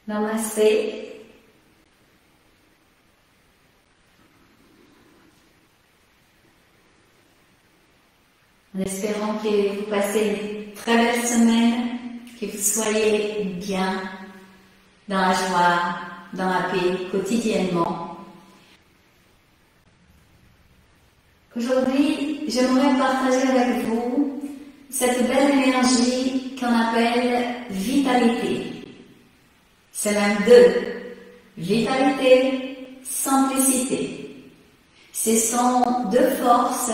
Namasté. En espérant que vous passez une très belle semaine, que vous soyez bien, dans la joie, dans la paix, quotidiennement. Aujourd'hui, j'aimerais partager avec vous cette belle énergie qu'on appelle vitalité. C'est même deux. Vitalité, simplicité. Ce sont deux forces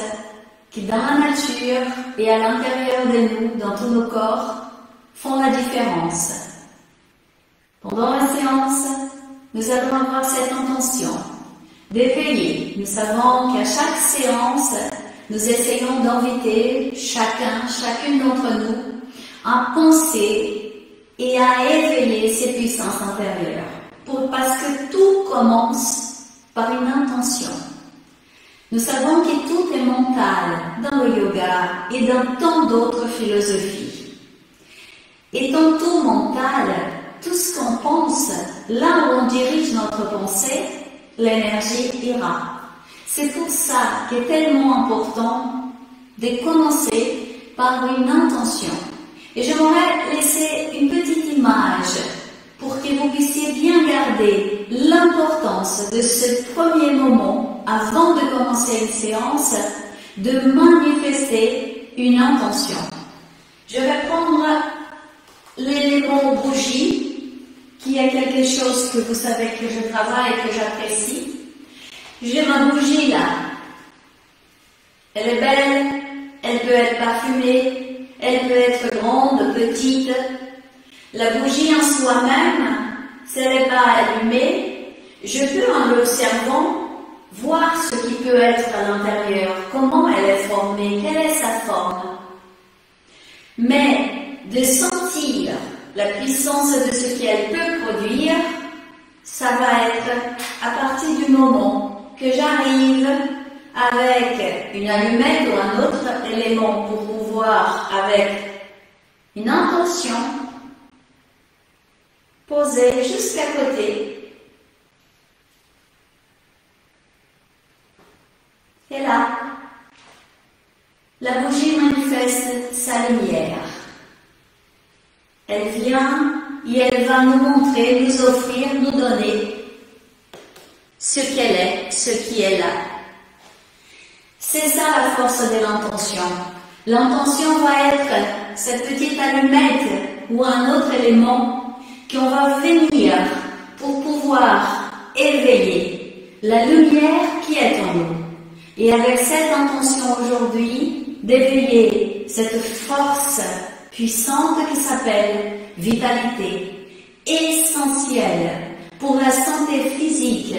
qui, dans la nature et à l'intérieur de nous, dans tous nos corps, font la différence. Pendant la séance, nous allons avoir cette intention d'éveiller. Nous savons qu'à chaque séance, nous essayons d'inviter chacune d'entre nous à penser et à éveiller ses puissances intérieures. Parce que tout commence par une intention. Nous savons que tout est mental dans le yoga et dans tant d'autres philosophies. Étant tout mental, tout ce qu'on pense, là où on dirige notre pensée, l'énergie ira. C'est pour ça qu'il est tellement important de commencer par une intention. Et j'aimerais laisser une petite image pour que vous puissiez bien garder l'importance de ce premier moment avant de commencer une séance, de manifester une intention. Je vais prendre l'élément bougie, qui est quelque chose que vous savez que je travaille et que j'apprécie. J'ai ma bougie là. Elle est belle, elle peut être parfumée, elle peut être grande, petite. La bougie en soi-même, si elle n'est pas allumée, je peux en l'observant voir ce qui peut être à l'intérieur, comment elle est formée, quelle est sa forme. Mais de sentir la puissance de ce qu'elle peut produire, ça va être à partir du moment que j'arrive avec une allumette ou un autre élément pour pouvoir, avec une intention, poser juste à côté. Et là, la bougie manifeste sa lumière. Elle vient et elle va nous montrer, nous offrir, nous donner ce qu'elle est, ce qui est là. C'est ça la force de l'intention. L'intention va être cette petite allumette ou un autre élément qu'on va venir pour pouvoir éveiller la lumière qui est en nous. Et avec cette intention aujourd'hui d'éveiller cette force puissante qui s'appelle vitalité, essentielle pour la santé physique,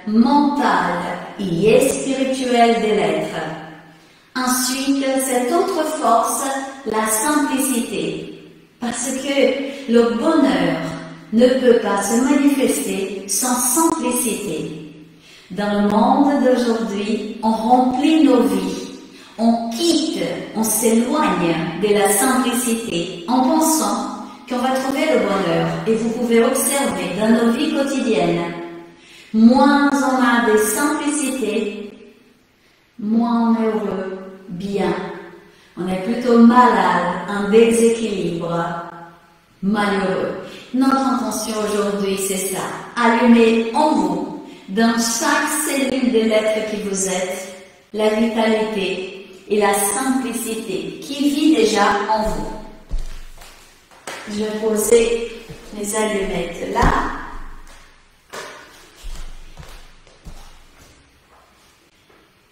mentale et spirituelle de l'être. Ensuite, cette autre force, la simplicité, parce que le bonheur ne peut pas se manifester sans simplicité. Dans le monde d'aujourd'hui, on remplit nos vies, on quitte, on s'éloigne de la simplicité en pensant qu'on va trouver le bonheur. Et vous pouvez observer dans nos vies quotidiennes, moins on a de simplicité, moins on est heureux, bien. On est plutôt malade, en déséquilibre, malheureux. Notre intention aujourd'hui, c'est ça. Allumer en vous, dans chaque cellule de l'être qui vous êtes, la vitalité et la simplicité qui vit déjà en vous. Je vais poser mes allumettes là.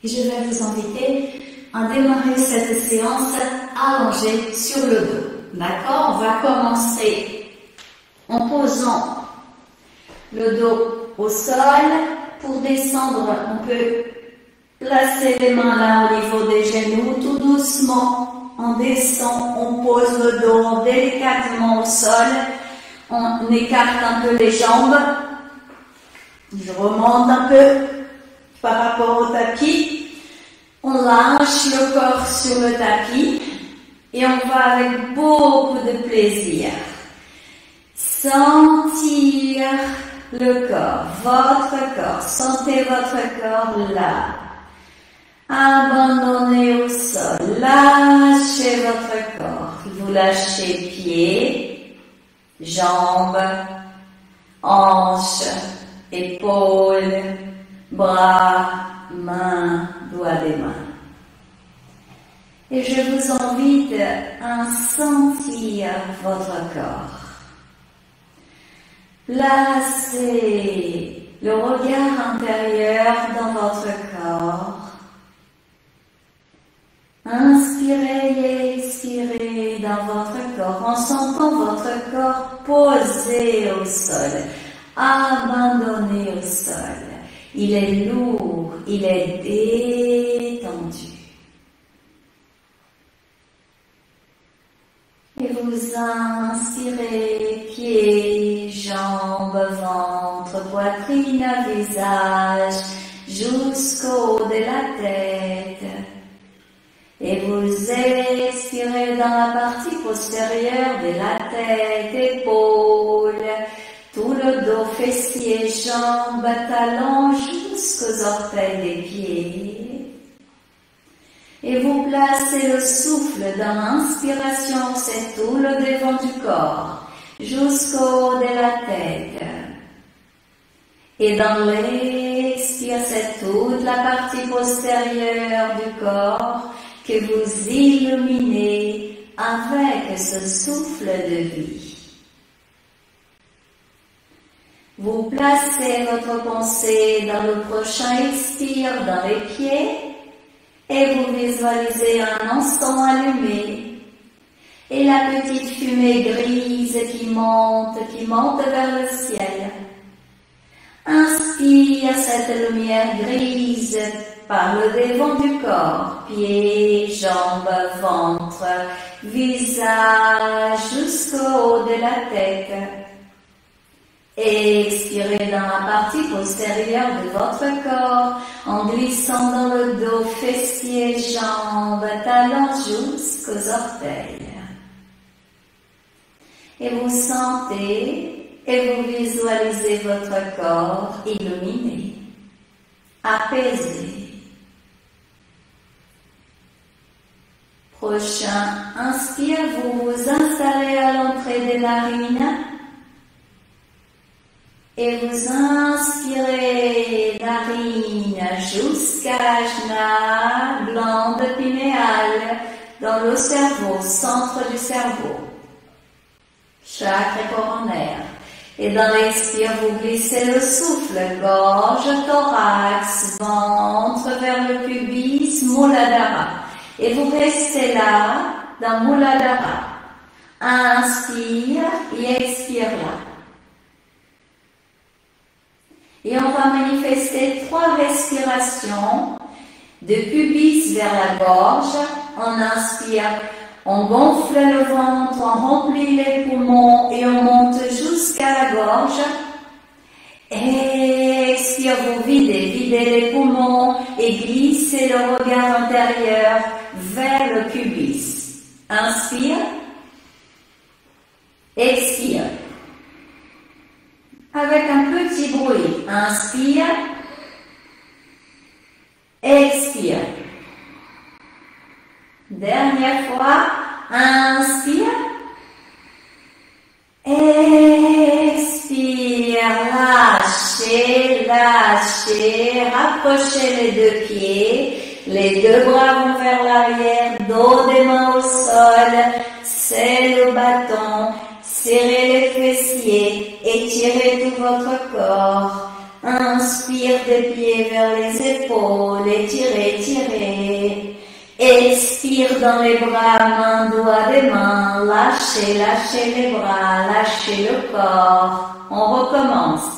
Et je vais vous inviter à démarrer cette séance allongée sur le dos. D'accord? On va commencer en posant le dos au sol. Pour descendre, on peut placer les mains là au niveau des genoux, tout doucement. On descend, on pose le dos délicatement au sol. On écarte un peu les jambes. Je remonte un peu par rapport au tapis. On lâche le corps sur le tapis et on va avec beaucoup de plaisir. Sentir sentir le corps, votre corps. Sentez votre corps là. Abandonnez au sol. Lâchez votre corps. Vous lâchez pieds, jambes, hanches, épaules, bras, mains, doigts des mains. Et je vous invite à sentir votre corps. Placez le regard intérieur dans votre corps. Inspirez et expirez dans votre corps en sentant votre corps posé au sol, abandonné au sol. Il est lourd, il est détendu. Et vous inspirez, pieds, jambes, ventre, poitrine, visage, jusqu'au haut de la tête. Et vous expirez dans la partie postérieure de la tête, épaules, tout le dos, fessiers, jambes, talons, jusqu'aux orteils des pieds. Et vous placez le souffle dans l'inspiration, c'est tout le devant du corps, jusqu'au haut de la tête. Et dans l'expire, c'est toute la partie postérieure du corps que vous illuminez avec ce souffle de vie. Vous placez votre pensée dans le prochain expire dans les pieds et vous visualisez un encens allumé et la petite fumée grise qui monte vers le ciel. Inspire cette lumière grise par le devant du corps, pieds, jambes, ventre, visage jusqu'au haut de la tête. Et expirez dans la partie postérieure de votre corps en glissant dans le dos, fessiers, jambes, talons jusqu'aux orteils. Et vous sentez et vous visualisez votre corps illuminé, apaisé. Prochain inspire, vous vous installez à l'entrée des narines. Et vous inspirez narine jusqu'à l'ajna, glande pinéale, dans le cerveau, centre du cerveau, chakra coronaire. Et dans l'expire, vous glissez le souffle, gorge, thorax, ventre vers le pubis, Muladhara. Et vous restez là, dans Muladhara. Inspire et expire là. Et on va manifester 3 respirations de pubis vers la gorge. On inspire, on gonfle le ventre, on remplit les poumons et on monte jusqu'à la gorge. Expire, vous videz les poumons et glissez le regard intérieur vers le pubis. Inspire, expire. Avec un petit bruit. Inspire. Expire. Dernière fois. Inspire. Expire. Lâchez, lâchez. Rapprochez les 2 pieds. Les 2 bras vont vers l'arrière. Dos des mains au sol. C'est le bâton. Serrez les fessiers, étirez tout votre corps. Inspire des pieds vers les épaules, étirez, étirez. Expire dans les bras, mains, doigts des mains. Lâchez, lâchez les bras, lâchez le corps. On recommence.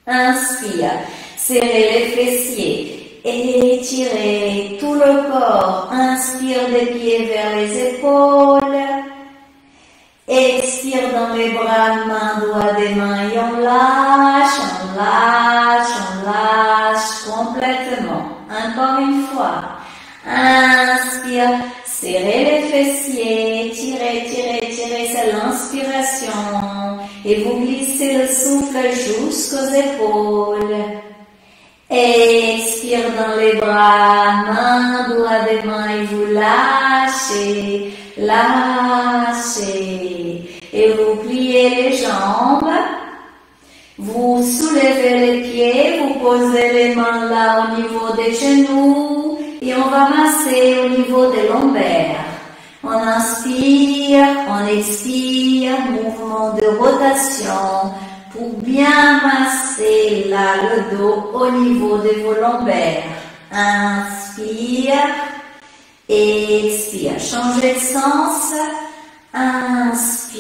Inspire, serrez les fessiers, étirez tout le corps. Inspire des pieds vers les épaules. Expire dans les bras, mains, doigts des mains et on lâche, on lâche, on lâche complètement. Encore une fois. Inspire, serrez les fessiers, tirez, tirez, tirez, c'est l'inspiration. et vous glissez le souffle jusqu'aux épaules. Expire dans les bras, main, doigt des mains et vous lâchez, lâchez. Et vous pliez les jambes, vous soulevez les pieds, vous posez les mains là au niveau des genoux et on va masser au niveau des lombaires. On inspire, on expire, mouvement de rotation pour bien masser là le dos au niveau de vos lombaires. Inspire, expire, changez de sens. Inspire,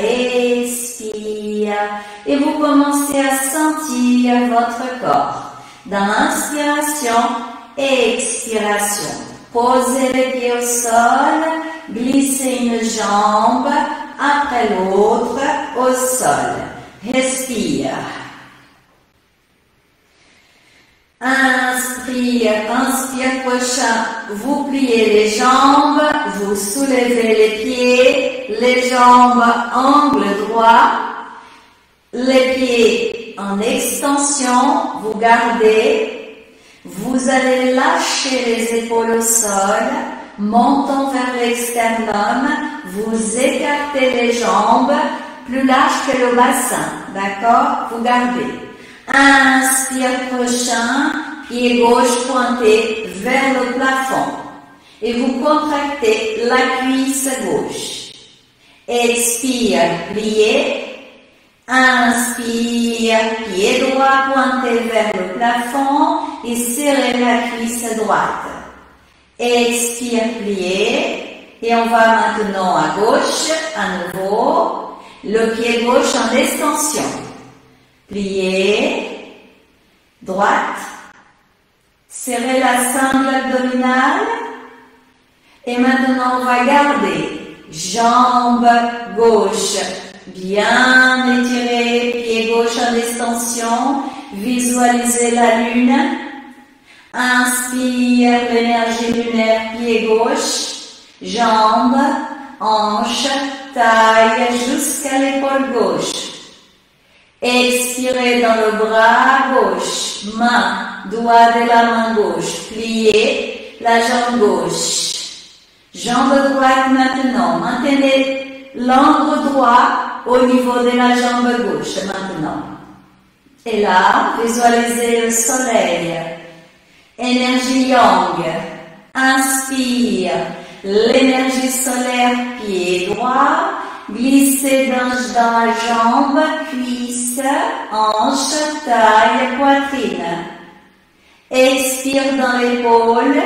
expire et vous commencez à sentir votre corps. Dans l'inspiration et expiration, posez les pieds au sol, glissez une jambe après l'autre au sol. Respire. Inspire, inspire prochain, vous pliez les jambes, vous soulevez les pieds, les jambes angle droit, les pieds en extension, vous gardez, vous allez lâcher les épaules au sol, montant vers l'externum, vous écartez les jambes, plus larges que le bassin, d'accord? Vous gardez. Inspire prochain, pied gauche pointé vers le plafond et vous contractez la cuisse gauche. Expire, pliez. Inspire, pied droit pointé vers le plafond et serrez la cuisse droite. Expire, pliez. Et on va maintenant à gauche, à nouveau, le pied gauche en extension. Pliez, droite, serrez la sangle abdominale et maintenant on va garder jambe gauche bien étirée, pied gauche en extension, visualisez la lune, inspire l'énergie lunaire, pied gauche, jambe, hanche, taille jusqu'à l'épaule gauche. Expirez dans le bras gauche, main, doigt de la main gauche, pliez la jambe gauche. Jambe droite maintenant, maintenez l'angle droit au niveau de la jambe gauche maintenant. Et là, visualisez le soleil. Énergie yang, inspire l'énergie solaire, pied droit. Glissez dans la jambe, cuisse, hanche, taille, poitrine. Expire dans l'épaule,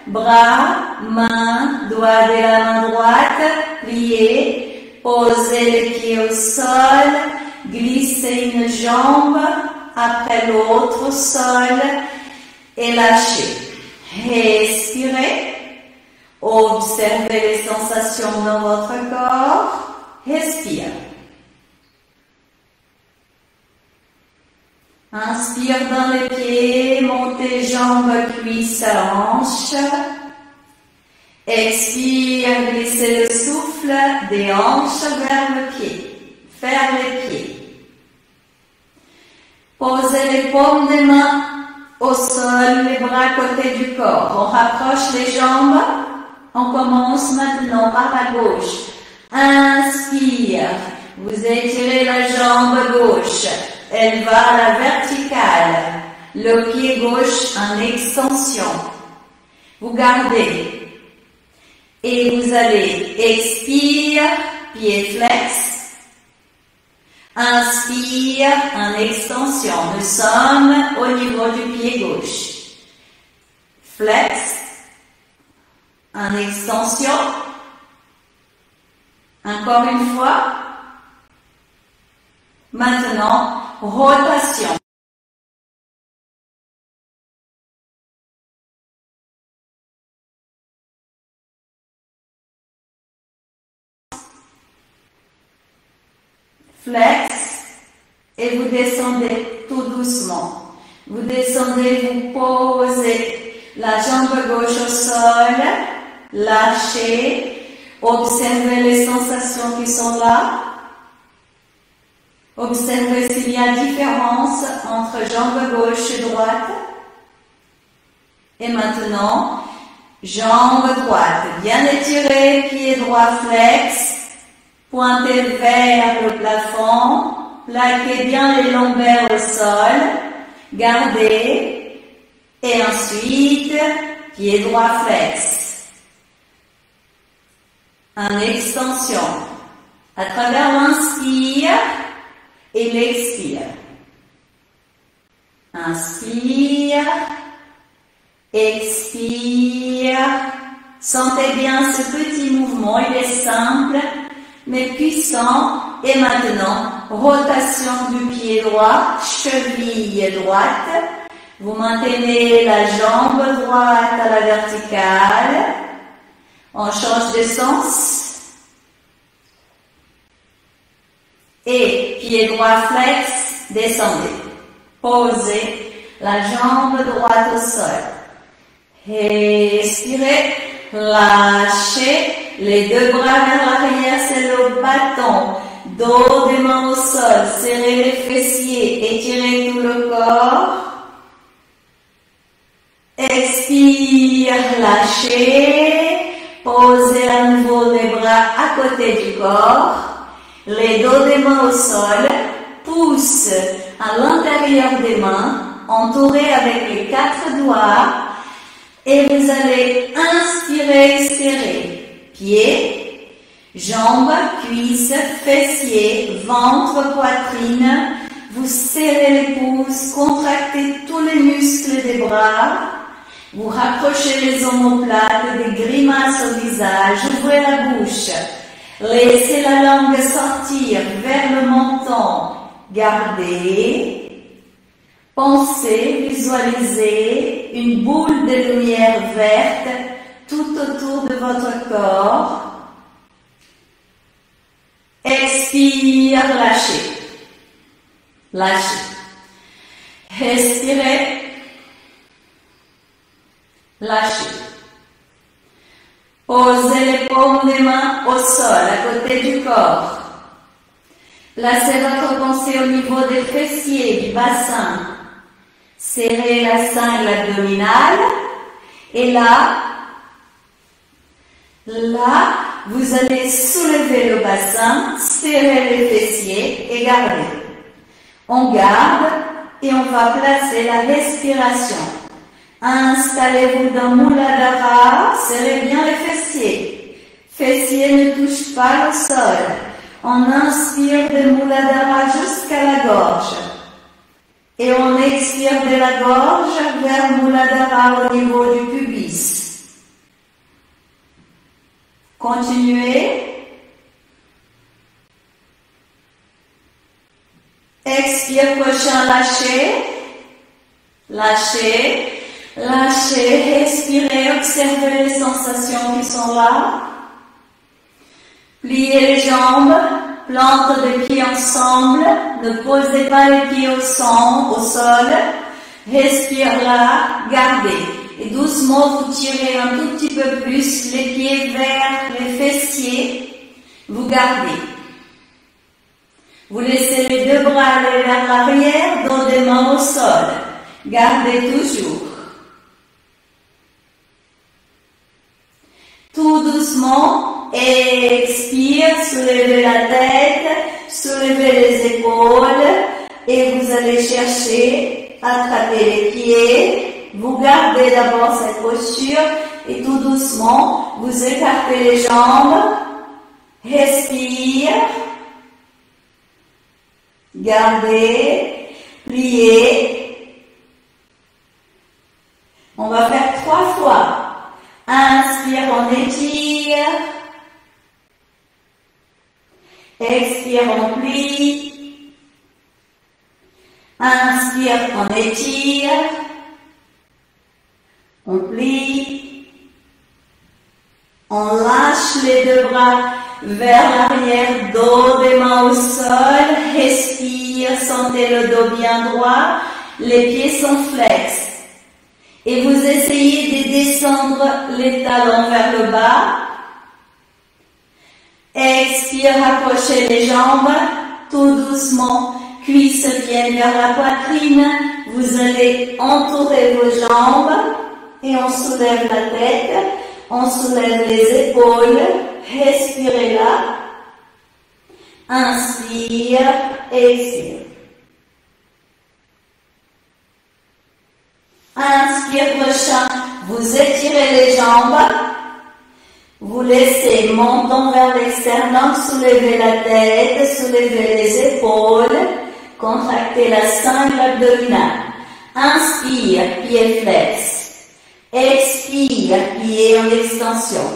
bras, main, doigt de la main droite, pliez, posez les pieds au sol, glissez une jambe après l'autre au sol et lâchez. Respirez, observez les sensations dans votre corps. Respire. Inspire dans les pieds, montez jambes, cuisses, hanches. Expire, glissez le souffle des hanches vers le pied, vers les pieds. Posez les paumes des mains au sol, les bras à côté du corps. On rapproche les jambes. On commence maintenant par la gauche. Inspire, vous étirez la jambe gauche, elle va à la verticale, le pied gauche en extension. Vous gardez et vous allez expire, pied flex, inspire en extension. Nous sommes au niveau du pied gauche. Flex en extension. Encore une fois. Maintenant, rotation. Flex et vous descendez tout doucement. Vous descendez, vous posez la jambe gauche au sol, lâchez. Observez les sensations qui sont là. Observez s'il y a différence entre jambe gauche et droite. Et maintenant, jambe droite, bien étirée, pied droit flex, pointez vers le plafond, plaquez bien les lombaires au sol, gardez, et ensuite, pied droit flex. En extension, à travers l'inspire et l'expire. Inspire, expire. Sentez bien ce petit mouvement, il est simple mais puissant. Et maintenant, rotation du pied droit, cheville droite. Vous maintenez la jambe droite à la verticale. On change de sens. Et pied droit flex, descendez. Posez la jambe droite au sol. Expirez, lâchez. Les deux bras vers l'arrière, c'est le bâton. Dos des mains au sol. Serrez les fessiers. Étirez tout le corps. Expire, lâchez. Posez à nouveau les bras à côté du corps. Les dos des mains au sol. Pouce à l'intérieur des mains. Entouré avec les 4 doigts. Et vous allez inspirer, expirer. Pieds, jambes, cuisses, fessiers, ventre, poitrine. Vous serrez les pouces, contractez tous les muscles des bras. Vous rapprochez les omoplates, des grimaces au visage. Ouvrez la bouche. Laissez la langue sortir vers le menton. Gardez. Pensez, visualisez une boule de lumière verte tout autour de votre corps. Expire, lâchez. Lâchez. Respirez. Lâchez. Posez les paumes des mains au sol, à côté du corps. Placez votre pensée au niveau des fessiers, du bassin. Serrez la cingle abdominale. Et là, vous allez soulever le bassin, serrer les fessiers et garder. On garde et on va placer la respiration. Installez-vous dans Muladhara, serrez bien les fessiers. Fessiers ne touchent pas le sol. On inspire de Muladhara jusqu'à la gorge. Et on expire de la gorge vers Muladhara au niveau du pubis. Continuez. Expire, prochain, lâchez. Lâchez. Lâchez. Respirez. Observez les sensations qui sont là. Pliez les jambes. Plante les pieds ensemble. Ne posez pas les pieds au sol. Respire là. Gardez. Et doucement, vous tirez un tout petit peu plus les pieds vers les fessiers. Vous gardez. Vous laissez les deux bras aller vers l'arrière, dos des mains au sol. Gardez toujours. Tout doucement, expire, soulevez la tête, soulevez les épaules et vous allez chercher, attraper les pieds. Vous gardez d'abord cette posture et tout doucement, vous écartez les jambes, respire, gardez, pliez. On va faire 3 fois. Inspire, on étire. Expire, on plie. Inspire, on étire. On plie. On lâche les deux bras vers l'arrière, dos des mains au sol. Respire, sentez le dos bien droit. Les pieds sont flex. Et vous essayez de descendre les talons vers le bas. Expire, rapprochez les jambes. Tout doucement, cuisses viennent vers la poitrine, vous allez entourer vos jambes et on soulève la tête, on soulève les épaules, respirez là, inspire, expire. Inspire prochain, vous étirez les jambes, vous laissez menton vers l'externum, soulevez la tête, soulevez les épaules, contractez la sangle abdominale. Inspire, pied flex. Expire, pied en extension.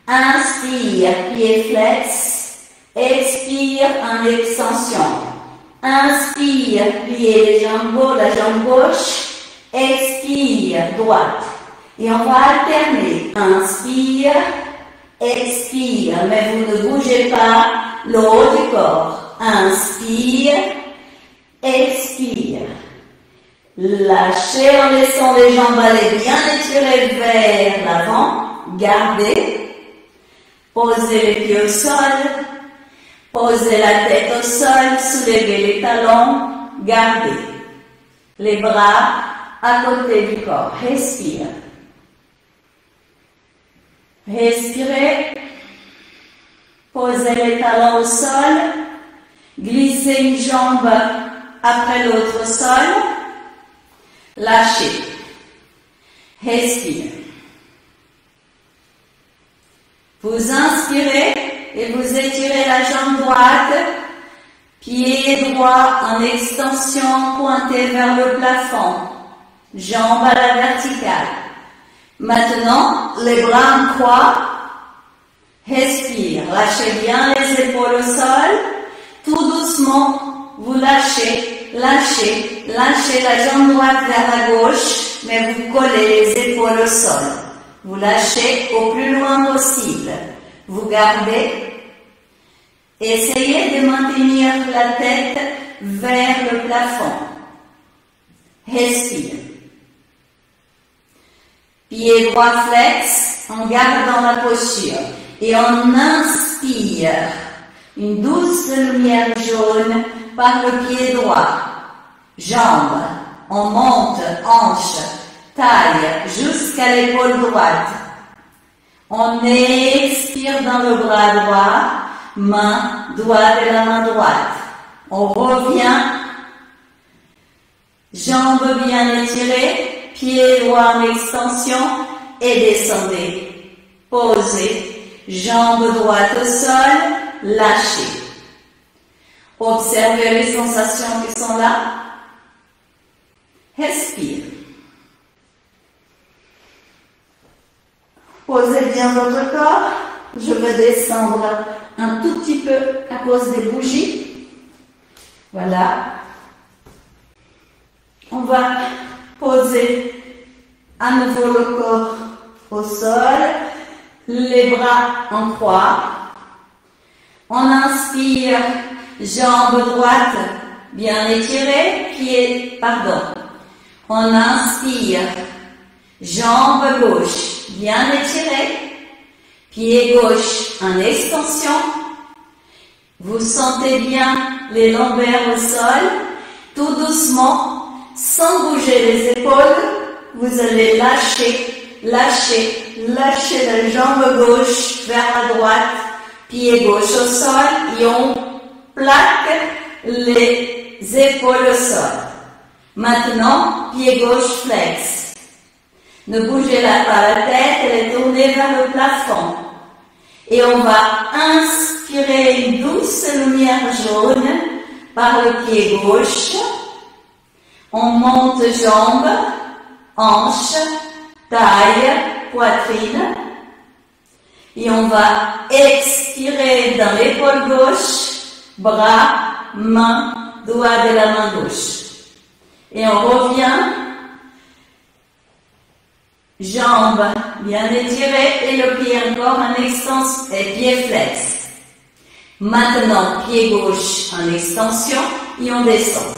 Inspire, pied flex. Expire en extension. Inspire, pied, la jambe gauche. Expire, droite. Et on va alterner. Inspire, expire, mais vous ne bougez pas le haut du corps. Inspire, expire. Lâchez en laissant les jambes aller bien étirées vers l'avant. Gardez. Posez les pieds au sol. Posez la tête au sol. Soulevez les talons. Gardez. Les bras à côté du corps. Respire. Respirez. Posez les talons au sol. Glissez une jambe après l'autre au sol. Lâchez. Respire. Vous inspirez et vous étirez la jambe droite. Pied droit en extension, pointé vers le plafond. Jambe à la verticale. Maintenant, les bras en croix. Respire. Lâchez bien les épaules au sol. Tout doucement, vous lâchez, lâchez, lâchez la jambe droite vers la gauche, mais vous collez les épaules au sol. Vous lâchez au plus loin possible. Vous gardez. Essayez de maintenir la tête vers le plafond. Respire. Pied droit flex en gardant la posture. Et on inspire une douce lumière jaune par le pied droit. Jambes, on monte, hanche, taille jusqu'à l'épaule droite. On expire dans le bras droit, main, doigt de la main droite. On revient, jambes bien étirées, pied droit en extension et descendez. Posez, jambe droite au sol, lâchez. Observez les sensations qui sont là. Respire. Posez bien votre corps. Je vais descendre un tout petit peu à cause des bougies. Voilà. On va poser à nouveau le corps au sol. Les bras en croix. On inspire, jambe droite bien étirée, On inspire, jambe gauche bien étirée, pied gauche en extension. Vous sentez bien les lombaires au sol. Tout doucement, sans bouger les épaules, vous allez lâcher, lâcher, lâcher la jambe gauche vers la droite. Pied gauche au sol et on plaque les épaules au sol. Maintenant, pied gauche flex. Ne bougez pas la tête, elle est tournée vers le plafond. Et on va inspirer une douce lumière jaune par le pied gauche. On monte jambes, hanches, taille, poitrine. Et on va expirer dans l'épaule gauche, bras, main, doigt de la main gauche. Et on revient, jambes bien étirées et le pied encore en extension et pied flex. Maintenant, pied gauche en extension et on descend.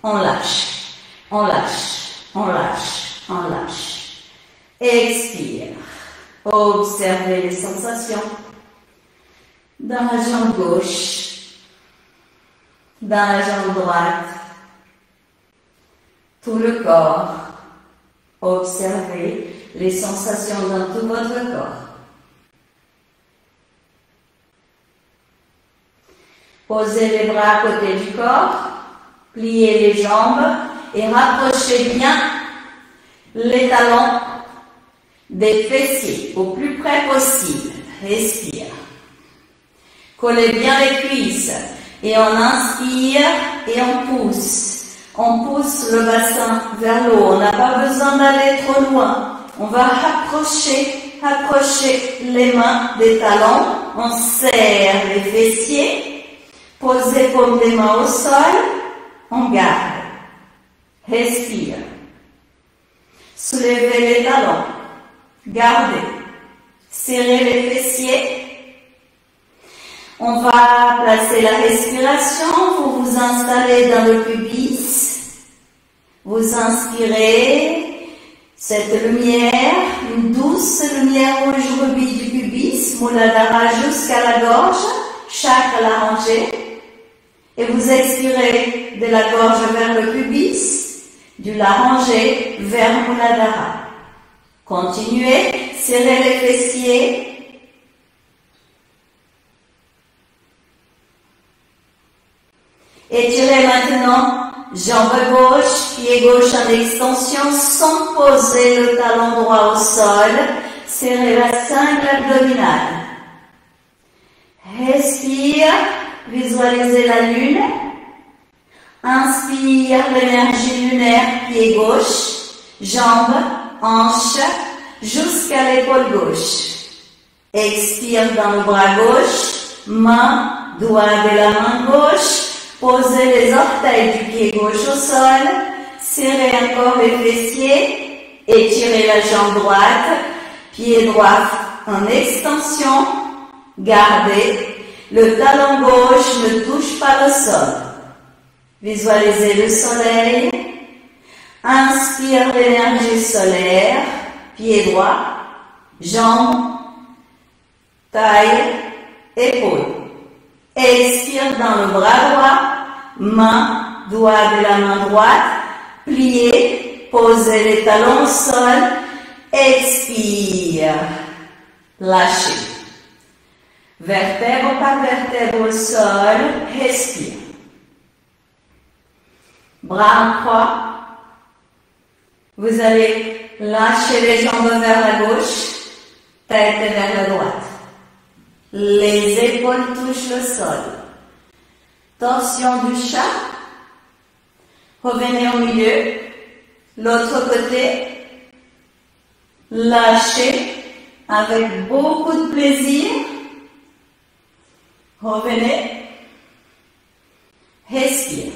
On lâche, on lâche, on lâche, on lâche. Expire. Observez les sensations dans la jambe gauche. dans la jambe droite, tout le corps. Observez les sensations dans tout votre corps. Posez les bras à côté du corps, pliez les jambes et rapprochez bien les talons des fessiers au plus près possible. Respire. Collez bien les cuisses et on inspire et on pousse. On pousse le bassin vers le haut. On n'a pas besoin d'aller trop loin. On va rapprocher les mains des talons. On serre les fessiers. Posez paume des mains au sol. On garde. Respire. Soulevez les talons. Gardez. Serrez les fessiers. On va placer la respiration. Vous vous installez dans le pubis. Vous inspirez cette lumière, une douce lumière rouge rubis du pubis, Muladhara jusqu'à la gorge, chakra larynjé. Et vous expirez de la gorge vers le pubis, du laryngé vers Muladhara. Continuez, serrez les fessiers. Étirez maintenant, jambe gauche, pied gauche en extension, sans poser le talon droit au sol. Serrez la cingle abdominale. Respire, visualisez la lune. Inspire l'énergie lunaire, pied gauche, jambe, hanche, jusqu'à l'épaule gauche. Expire dans le bras gauche, main, doigt de la main gauche. Posez les orteils du pied gauche au sol, serrez encore les fessiers, étirez la jambe droite, pied droit en extension, gardez, le talon gauche ne touche pas le sol. Visualisez le soleil, inspire l'énergie solaire, pied droit, jambe, taille, épaule. Expire dans le bras droit, main, doigt de la main droite, pliez, posez les talons au sol, expire, lâchez. Vertèbre par vertèbre au sol, respire. Bras en croix, vous allez lâcher les jambes vers la gauche, tête vers la droite. Les épaules touchent le sol. Torsion du chat. Revenez au milieu. L'autre côté. Lâchez avec beaucoup de plaisir. Revenez. Respire.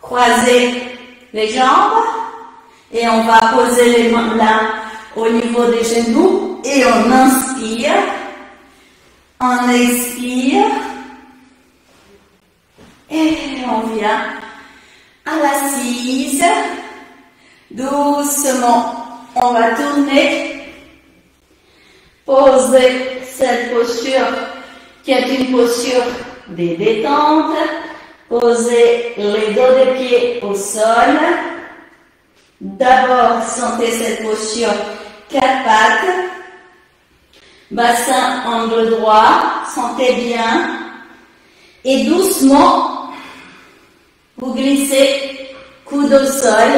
Croisez les jambes et on va poser les mains là au niveau des genoux. Et on inspire, on expire, et on vient à l'assise. Doucement, on va tourner, poser cette posture qui est une posture de détente. Posez les dos des pieds au sol. D'abord, sentez cette posture 4 pattes. Bassin angle droit, sentez bien. Et doucement, vous glissez coude au sol,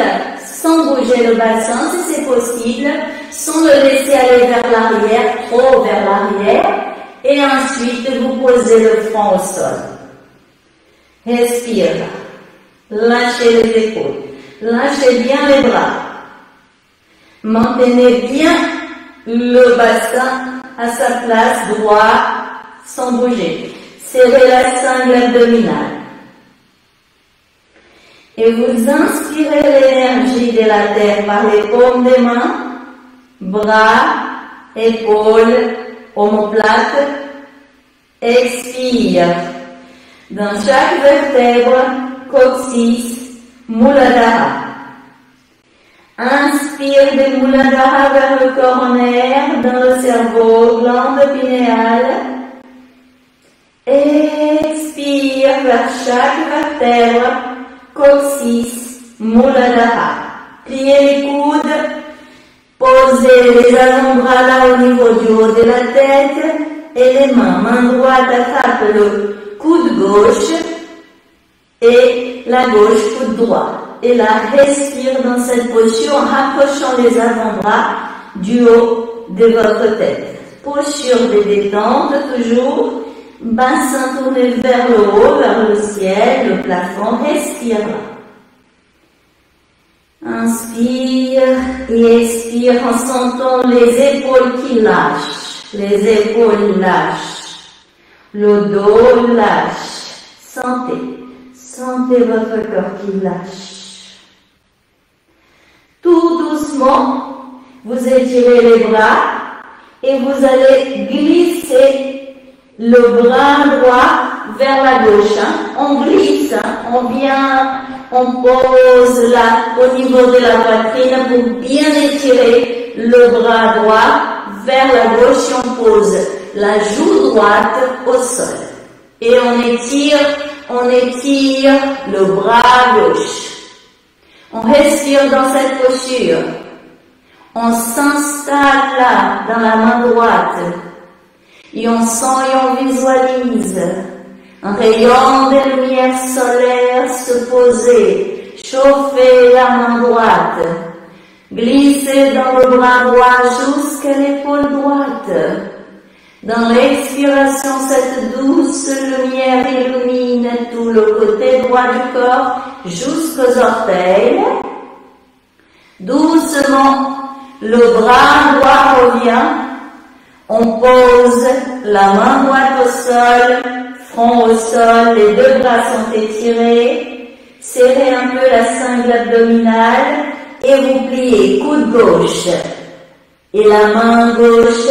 sans bouger le bassin si c'est possible, sans le laisser aller vers l'arrière, trop vers l'arrière. Et ensuite, vous posez le front au sol. Respire. Lâchez les épaules. Lâchez bien les bras. Maintenez bien le bassin à sa place, droit, sans bouger. Serrez la sangle abdominale. Et vous inspirez l'énergie de la terre par les paumes des mains, bras, épaules, omoplate. Expire. Dans chaque vertèbre, coccyx, Muladhara. Inspire des Muladhara vers le coronaire, dans le cerveau, glande pinéale. Expire vers chaque vertèbre, coccyx, muladhara. Pliez les coudes, posez les avant-bras là au niveau du haut de la tête et les main droite attrape le coude gauche et la gauche coude droit. Et là, respire dans cette posture en rapprochant les avant-bras du haut de votre tête. Posture de détente toujours, bassin tourné vers le haut, vers le ciel, le plafond, respire là. Inspire et expire en sentant les épaules qui lâchent, les épaules lâchent, le dos lâche. Sentez votre corps qui lâche. Tout doucement, vous étirez les bras et vous allez glisser le bras droit vers la gauche. On glisse, on pose là au niveau de la poitrine pour bien étirer le bras droit vers la gauche et on pose la joue droite au sol. Et on étire le bras gauche. On respire dans cette posture. On s'installe là dans la main droite. Et on sent et on visualise un rayon de lumière solaire se poser, chauffer la main droite, glisser dans le bras droit jusqu'à l'épaule droite. Dans l'expiration, cette douce lumière illumine tout le côté droit du corps jusqu'aux orteils. Doucement, le bras droit revient. On pose la main droite au sol, front au sol, les deux bras sont étirés. Serrez un peu la cingle abdominale et vous pliez coude gauche. Et la main gauche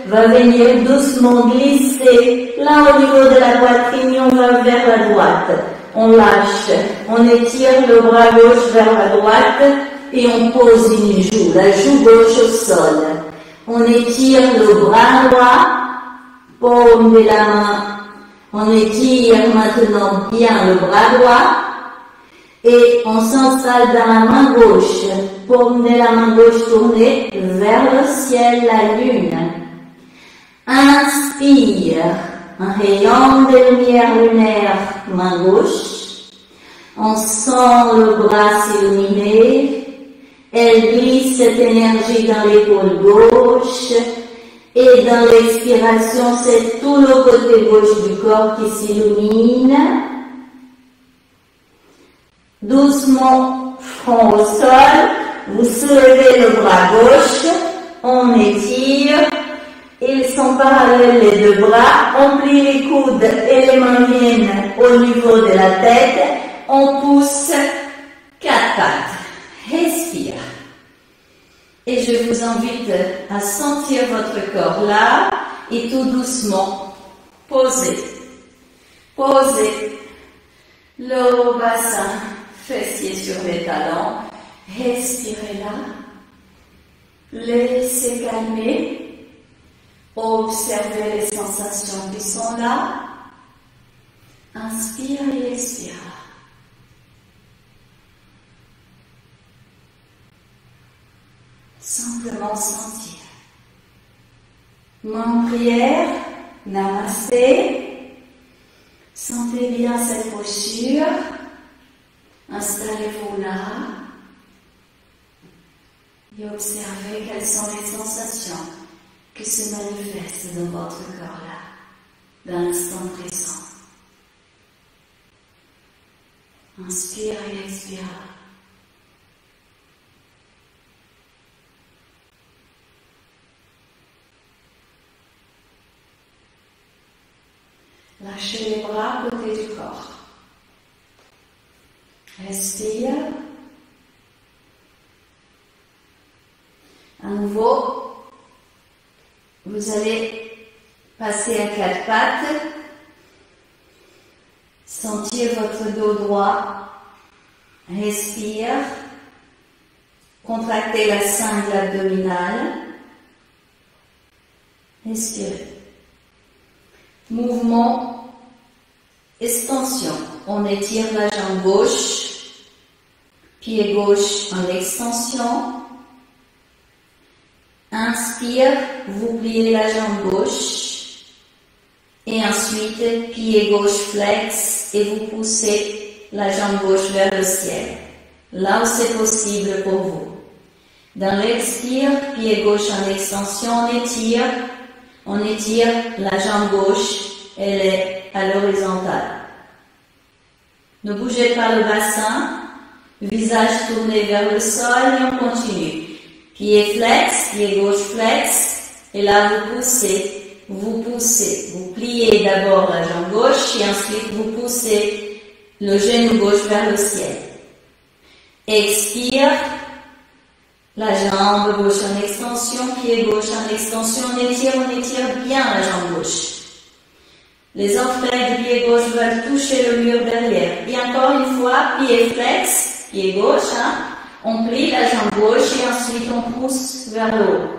va venir doucement glisser là au niveau de la poitrine et on va vers la droite. On lâche, on étire le bras gauche vers la droite et on pose une joue, la joue gauche au sol. On étire le bras droit, paume de la main. On étire maintenant bien le bras droit et on s'installe dans la main gauche. Paume de la main gauche tournée vers le ciel, la lune. Inspire, un rayon de lumière lunaire, main gauche. On sent le bras s'illuminer. Elle glisse cette énergie dans l'épaule gauche et dans l'expiration, c'est tout le côté gauche du corps qui s'illumine. Doucement, front au sol, vous soulevez le bras gauche, on étire, ils sont parallèles les deux bras, on plie les coudes et les mains viennent au niveau de la tête, on pousse 4 pattes. Respire. Et je vous invite à sentir votre corps là et tout doucement posez. Posez le bassin fessier sur les talons. Respirez là. Laissez calmer. Observez les sensations qui sont là. Inspire et expire. Simplement sentir. Main en prière, namasté. Sentez bien cette posture. Installez-vous là. Et observez quelles sont les sensations qui se manifestent dans votre corps là, dans l'instant présent. Inspire et expire. Lâchez les bras à côté du corps. Respire. À nouveau, vous allez passer à 4 pattes. Sentir votre dos droit. Respire. Contractez la cingle abdominale. Respirez. Mouvement Extension. On étire la jambe gauche. Pied gauche en extension. Inspire, vous pliez la jambe gauche. Et ensuite, pied gauche flex et vous poussez la jambe gauche vers le ciel. Là où c'est possible pour vous. Dans l'expire, pied gauche en extension, on étire la jambe gauche, elle est à l'horizontale. Ne bougez pas le bassin, visage tourné vers le sol et on continue. Pied flex, pied gauche flex, et là vous poussez, vous pliez d'abord la jambe gauche et ensuite vous poussez le genou gauche vers le ciel. Expire, la jambe gauche en extension, pied gauche en extension, on étire bien la jambe gauche. Les orteils du pied gauche veulent toucher le mur derrière. Et encore une fois, pied flex, pied gauche, on plie la jambe gauche et ensuite on pousse vers le haut.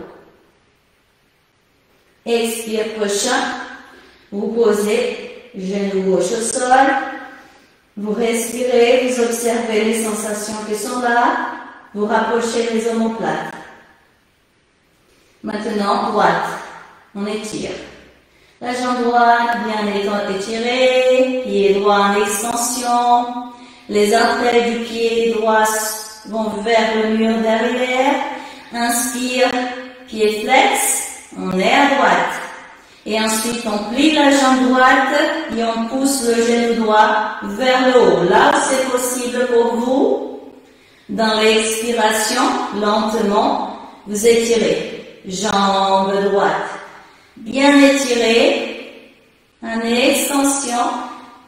Expire prochain, vous posez genou gauche au sol, vous respirez, vous observez les sensations qui sont là, vous rapprochez les omoplates. Maintenant, droite, on étire. La jambe droite bien étirée, pied droit en extension, les orteils du pied droit vont vers le mur derrière. Inspire, pied flex, on est à droite. Et ensuite, on plie la jambe droite et on pousse le genou droit vers le haut. Là, c'est possible pour vous. Dans l'expiration, lentement, vous étirez. Jambe droite. Bien étirée. En extension.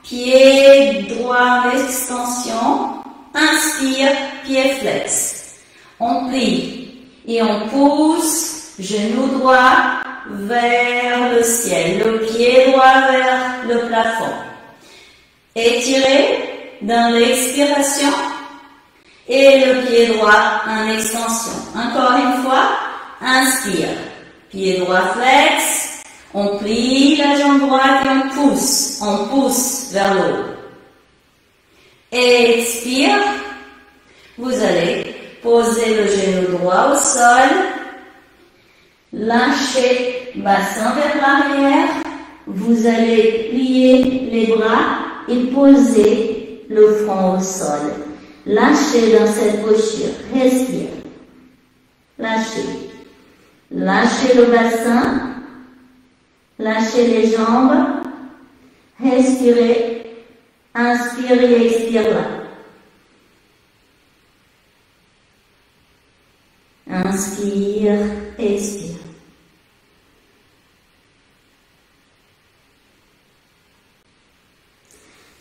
Pied droit en extension. Inspire, pied flex. On plie et on pousse, genou droit vers le ciel, le pied droit vers le plafond. Étirez dans l'expiration et le pied droit en extension. Encore une fois, inspire, pied droit flex, on plie la jambe droite et on pousse vers le haut. Expire, vous allez poser le genou droit au sol, lâchez bassin vers l'arrière, vous allez plier les bras et poser le front au sol. Lâchez dans cette posture, respire, lâchez. Lâchez le bassin, lâchez les jambes, respirez. Inspire et expire là. Inspire, expire.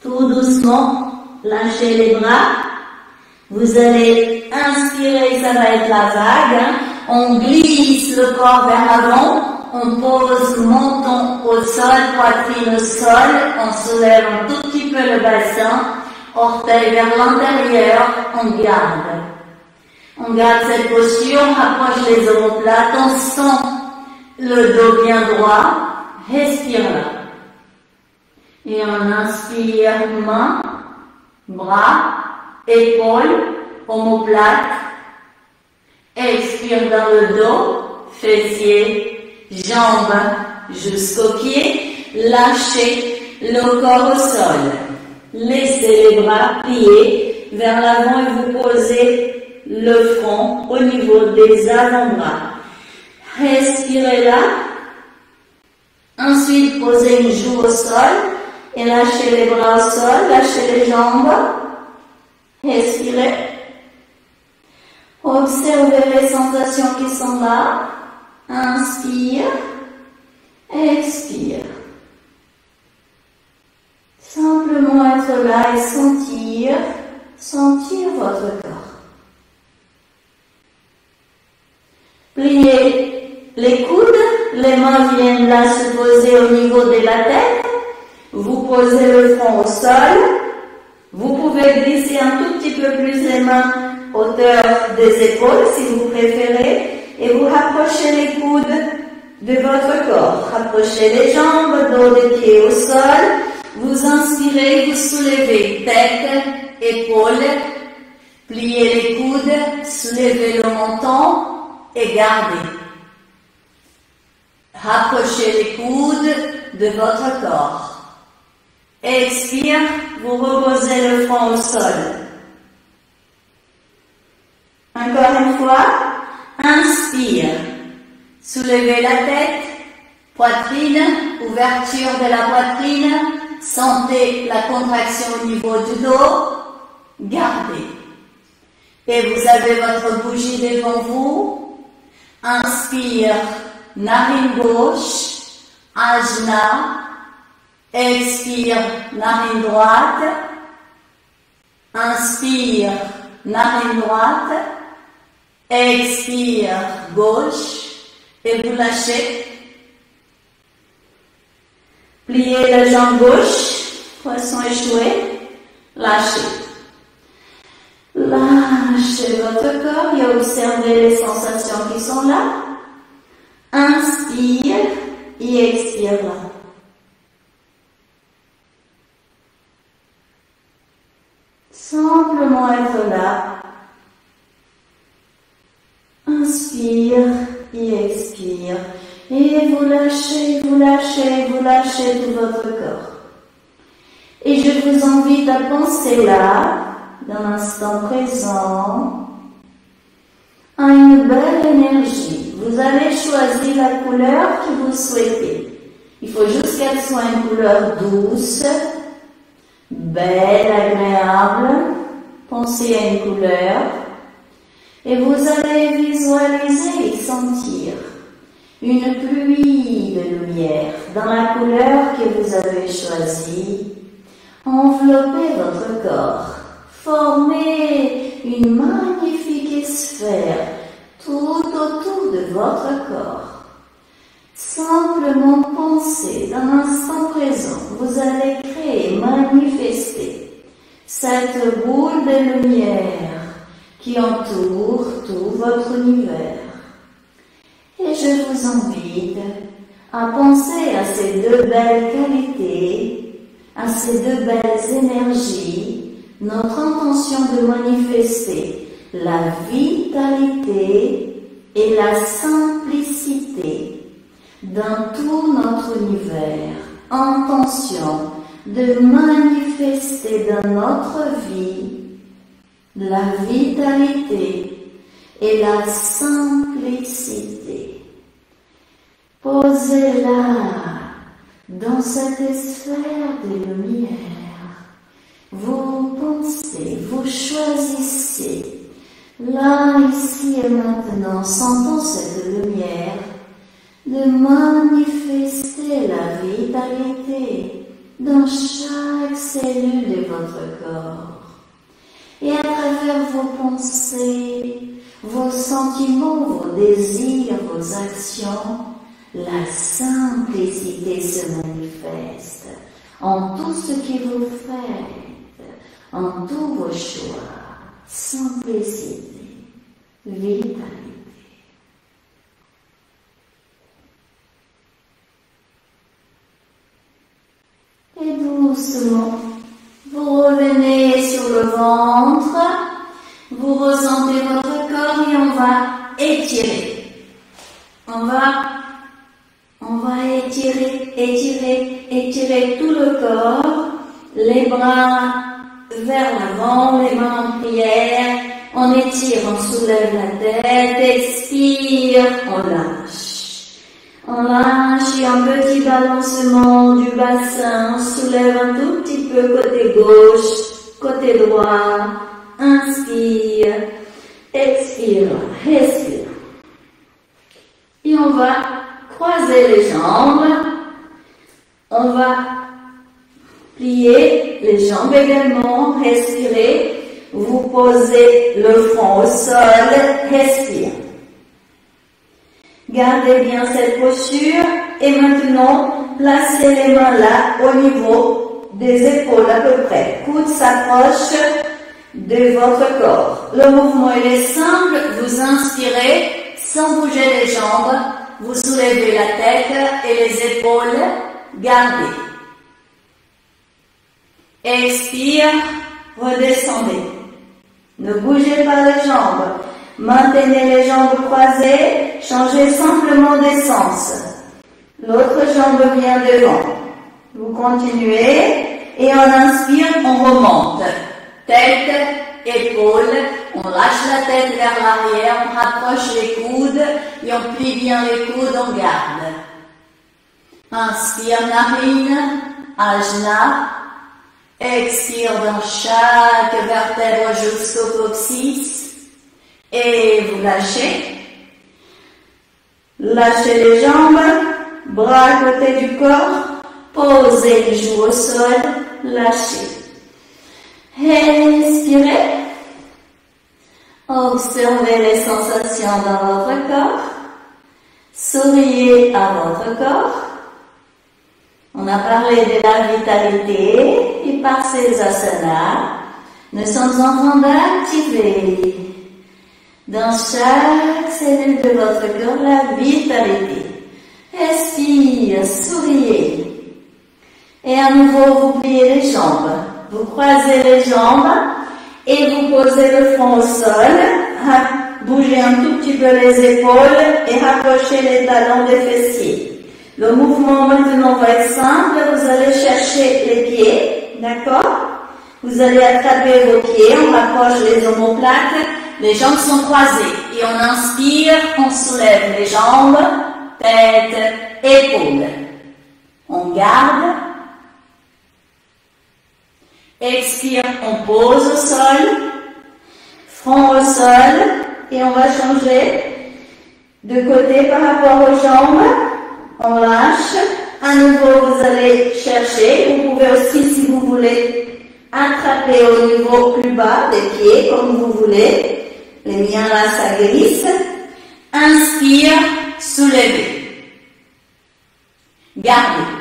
Tout doucement, lâchez les bras. Vous allez inspirer, ça va être la vague. On glisse le corps vers l'avant. On pose menton au sol, poitrine au sol, on soulève un tout petit peu le bassin, orteil vers l'intérieur, on garde. On garde cette posture, on rapproche les omoplates, on sent le dos bien droit, respire là. Et on inspire, main, bras, épaules, omoplate, expire dans le dos, fessiers, jambes jusqu'aux pieds, lâchez le corps au sol. Laissez les bras pliés vers l'avant et vous posez le front au niveau des avant-bras. Respirez là. Ensuite, posez une joue au sol et lâchez les bras au sol, lâchez les jambes. Respirez. Observez les sensations qui sont là. Inspire, expire. Simplement être là et sentir votre corps. Pliez les coudes, les mains viennent là se poser au niveau de la tête. Vous posez le front au sol. Vous pouvez glisser un tout petit peu plus les mains hauteur des épaules si vous préférez. Et vous rapprochez les coudes de votre corps. Rapprochez les jambes, dos des pieds au sol. Vous inspirez, vous soulevez tête, épaules, pliez les coudes, soulevez le menton et gardez. Rapprochez les coudes de votre corps. Expire, vous reposez le front au sol. Encore une fois, inspire, soulevez la tête, poitrine, ouverture de la poitrine, sentez la contraction au niveau du dos, gardez. Et vous avez votre bougie devant vous, inspire, narine gauche, ajna, expire, narine droite, inspire, narine droite, expire, gauche, et vous lâchez. Pliez la jambe gauche, poisson échoué, lâchez. Lâchez votre corps et observez les sensations qui sont là. Inspire et expire là. Simplement être là. Inspire et expire. Et vous lâchez, vous lâchez, vous lâchez tout votre corps. Et je vous invite à penser là, dans l'instant présent, à une belle énergie. Vous allez choisir la couleur que vous souhaitez. Il faut juste qu'elle soit une couleur douce, belle, agréable. Pensez à une couleur. Et vous allez visualiser et sentir une pluie de lumière dans la couleur que vous avez choisie. Enveloppez votre corps. Formez une magnifique sphère tout autour de votre corps. Simplement pensez dans l'instant présent. Vous allez créer, manifester cette boule de lumière qui entoure tout votre univers. Et je vous invite à penser à ces deux belles qualités, à ces deux belles énergies, notre intention de manifester la vitalité et la simplicité dans tout notre univers. Intention de manifester dans notre vie la vitalité et la simplicité. Posez-la dans cette sphère de lumière. Vous pensez, vous choisissez, là, ici et maintenant, sentant cette lumière, de manifester la vitalité dans chaque cellule de votre corps. Et à travers vos pensées, vos sentiments, vos désirs, vos actions, la simplicité se manifeste en tout ce que vous faites, en tous vos choix. Simplicité, vitalité. Et doucement, vous revenez sur le ventre, vous ressentez votre corps et on va étirer. On va étirer tout le corps, les bras vers l'avant, les mains en prière, on étire, on soulève la tête, expire, on lâche. On lâche et un petit balancement du bassin, on soulève un tout petit peu côté gauche, côté droit, inspire, expire, respire. Et on va croiser les jambes, on va plier les jambes également, respirez, vous posez le front au sol, respire. Gardez bien cette posture et maintenant placez les mains là au niveau des épaules à peu près. Coudes s'approchent de votre corps. Le mouvement il est simple, vous inspirez sans bouger les jambes, vous soulevez la tête et les épaules, gardez. Expire, redescendez. Ne bougez pas les jambes. Maintenez les jambes croisées, changez simplement d'essence. L'autre jambe vient devant. Vous continuez et on inspire, on remonte. Tête, épaules, on lâche la tête vers l'arrière, on rapproche les coudes et on plie bien les coudes, on garde. Inspire, narine, ajna. Expire dans chaque vertèbre jusqu'au coccyx. Et vous lâchez. Lâchez les jambes, bras à côté du corps. Posez les joues au sol, lâchez. Respirez. Observez les sensations dans votre corps. Souriez à votre corps. On a parlé de la vitalité et par ces asanas, nous sommes en train d'activer dans chaque cellule de votre corps la vitalité. Respire, souriez. Et à nouveau, vous pliez les jambes. Vous croisez les jambes et vous posez le front au sol. Bougez un tout petit peu les épaules et rapprochez les talons des fessiers. Le mouvement maintenant va être simple. Vous allez chercher les pieds, d'accord? Vous allez attraper vos pieds, on rapproche les omoplates, les jambes sont croisées. Et on inspire, on soulève les jambes, tête, épaules. On garde. Expire, on pose au sol, front au sol, et on va changer de côté par rapport aux jambes. On lâche. À nouveau, vous allez chercher. Vous pouvez aussi, si vous voulez, attraper au niveau plus bas des pieds, comme vous voulez. Les miens là, ça glisse. Inspire, soulevez. Gardez.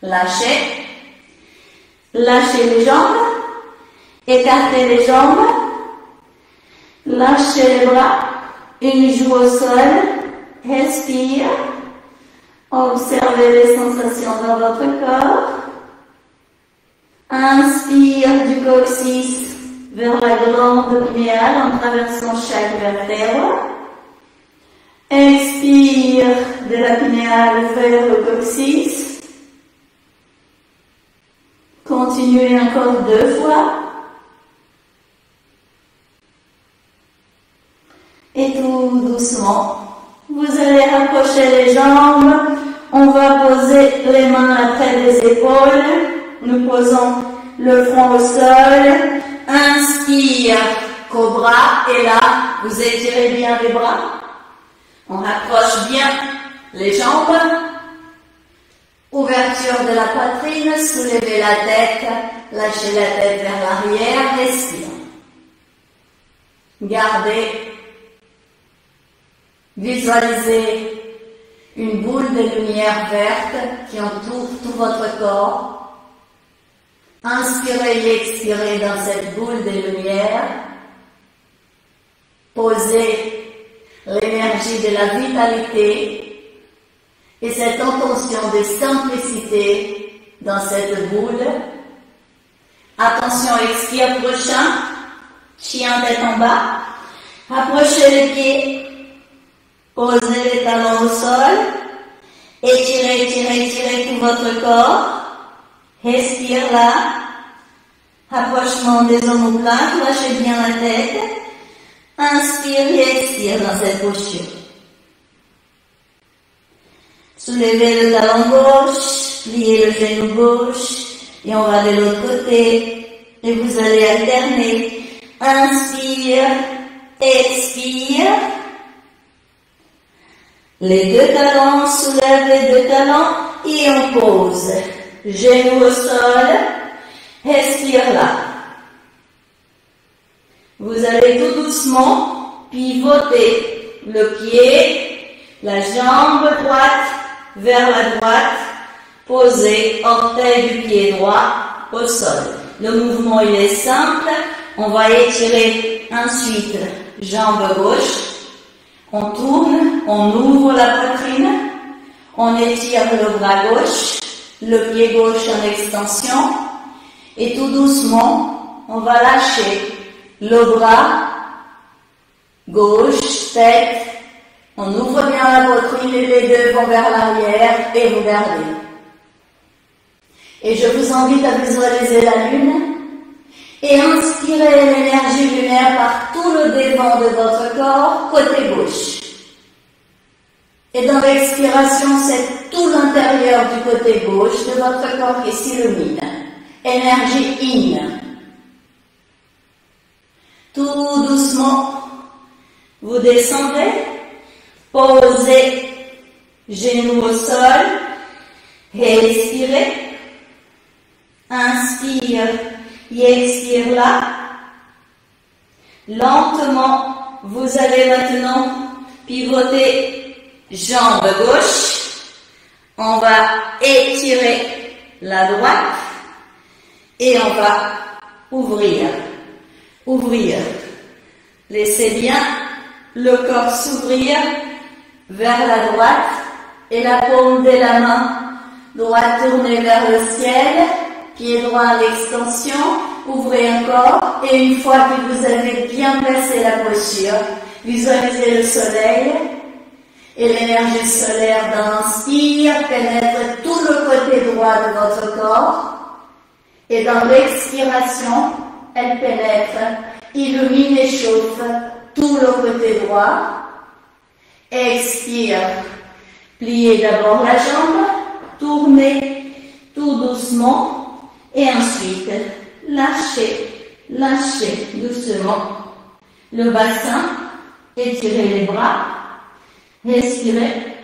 Lâchez. Lâchez les jambes. Écartez les jambes. Lâchez les bras. Une joue au sol. Respire. Observez les sensations dans votre corps. Inspire du coccyx vers la glande pinéale en traversant chaque vertèbre. Expire de la pinéale vers le coccyx. Continuez encore 2 fois. Et tout doucement, vous allez rapprocher les jambes. On va poser les mains après les épaules. Nous posons le front au sol. Inspire, cobra. Et là, vous étirez bien les bras. On rapproche bien les jambes. Ouverture de la poitrine. Soulevez la tête. Lâchez la tête vers l'arrière. Respire. Gardez. Visualisez une boule de lumière verte qui entoure tout votre corps. Inspirez et expirez dans cette boule de lumière. Posez l'énergie de la vitalité et cette intention de simplicité dans cette boule. Attention, expire prochain. Chien tête en bas. Rapprochez les pieds. Posez les talons au sol. Étirez, étirez, étirez tout votre corps. Respire là. Rapprochement des omoplates. Lâchez bien la tête. Inspire et expire dans cette posture. Soulevez le talon gauche. Pliez le genou gauche. Et on va de l'autre côté. Et vous allez alterner. Inspire. Expire. Les 2 talons, soulève les 2 talons et on pose. Genoux au sol, respire là. Vous allez tout doucement pivoter le pied, la jambe droite vers la droite, poser orteil du pied droit au sol. Le mouvement il est simple, on va étirer ensuite jambe gauche. On tourne, on ouvre la poitrine, on étire le bras gauche, le pied gauche en extension. Et tout doucement, on va lâcher le bras gauche, tête. On ouvre bien la poitrine et les deux vont vers l'arrière et vous gardez. Et je vous invite à visualiser la lune et inspirer l'énergie lunaire par tout le devant de votre corps, côté gauche. Et dans l'expiration, c'est tout l'intérieur du côté gauche de votre corps qui s'illumine. Énergie in. Tout doucement, vous descendez, posez genoux au sol, expirez, inspire et expire là. Lentement, vous allez maintenant pivoter jambe gauche. On va étirer la droite et on va ouvrir. Laissez bien le corps s'ouvrir vers la droite et la paume de la main droite tournée vers le ciel, pied droit à l'extension, ouvrez encore et une fois que vous avez bien placé la posture, visualisez le soleil et l'énergie solaire d'inspire pénètre tout le côté droit de votre corps et dans l'expiration, elle pénètre, illumine et chauffe tout le côté droit. Expire, pliez d'abord la jambe, tournez tout doucement et ensuite lâchez doucement le bassin, étirez les bras, respirez,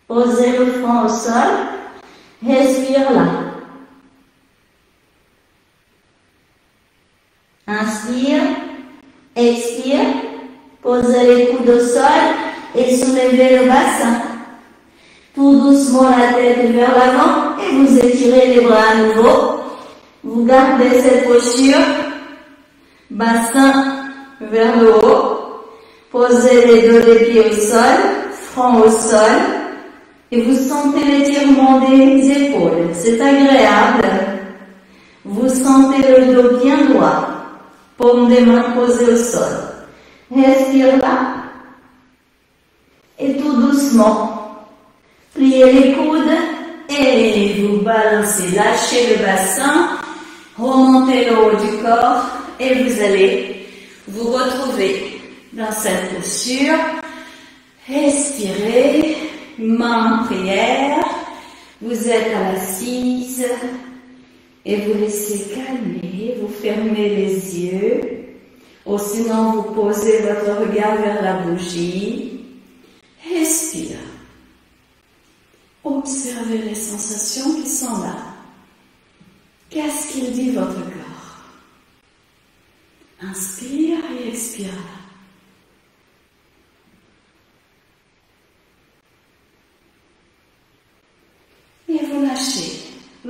posez le front au sol, respire là. Inspire, expire, posez les coudes au sol et soulevez le bassin. Tout doucement la tête vers l'avant et vous étirez les bras à nouveau. Vous gardez cette posture, bassin vers le haut. Posez les deux pieds au sol, front au sol et vous sentez l'étirement des épaules. C'est agréable. Vous sentez le dos bien droit. Paume des mains posées au sol. Respire là. Et tout doucement, pliez les coudes et vous balancez. Lâchez le bassin, remontez le haut du corps et vous allez vous retrouver dans cette posture. Respirez, main en prière. Vous êtes à l'assise. Et vous laissez calmer, vous fermez les yeux, ou sinon vous posez votre regard vers la bougie. Respire. Observez les sensations qui sont là. Qu'est-ce qu'il dit votre corps? Inspire et expire. Et vous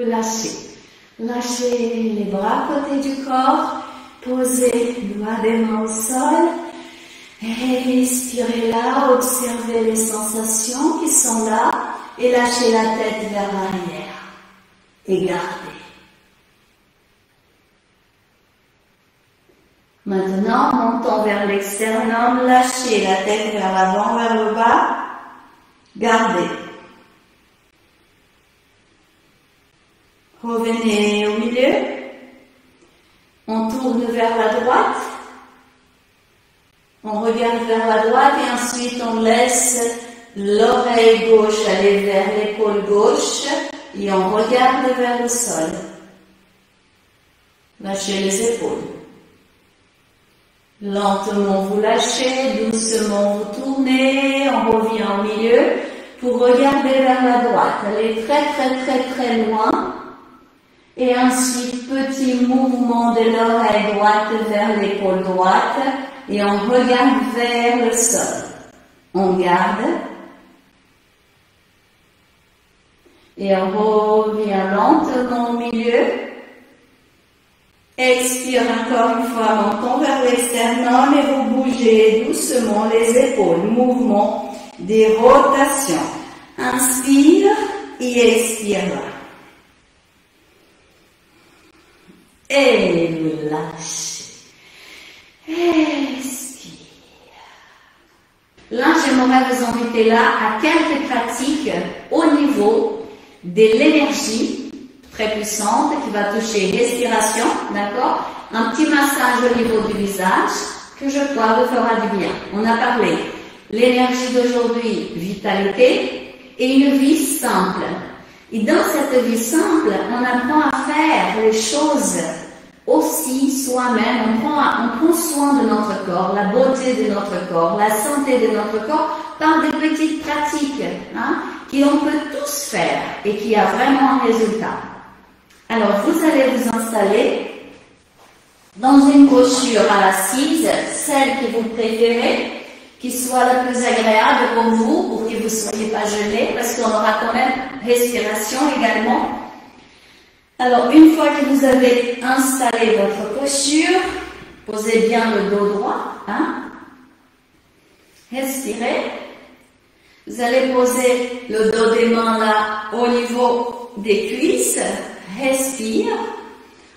lâchez. Lâchez les bras à côté du corps, posez les doigts des mains au sol, respirez là, observez les sensations qui sont là et lâchez la tête vers l'arrière et gardez. Maintenant, montons vers l'externum, lâchez la tête vers l'avant, vers le bas, gardez. Revenez au milieu, on tourne vers la droite, on regarde vers la droite et ensuite on laisse l'oreille gauche aller vers l'épaule gauche et on regarde vers le sol. Lâchez les épaules. Lentement vous lâchez, doucement vous tournez, on revient au milieu pour regarder vers la droite. Allez très loin. Et ensuite, petit mouvement de l'oreille droite vers l'épaule droite et on regarde vers le sol. On garde. Et on revient lentement au milieu. Expire encore une fois, montons vers l'externum et vous bougez doucement les épaules. Mouvement des rotations. Inspire, y expire. Et vous lâchez. Expire. Là, j'aimerais vous inviter là à quelques pratiques au niveau de l'énergie très puissante qui va toucher respiration, d'accord? Un petit massage au niveau du visage que je crois vous fera du bien. On a parlé l'énergie d'aujourd'hui, vitalité et une vie simple. Et dans cette vie simple, on apprend à faire les choses aussi soi-même. On prend soin de notre corps, la beauté de notre corps, la santé de notre corps par des petites pratiques qui on peut tous faire et qui a vraiment un résultat. Alors, vous allez vous installer dans une posture à l'assise, celle que vous préférez, qui soit la plus agréable pour vous, pour que vous ne soyez pas gelé, parce qu'on aura quand même respiration également. Alors, une fois que vous avez installé votre posture, posez bien le dos droit, respirez. Vous allez poser le dos des mains là au niveau des cuisses, respire,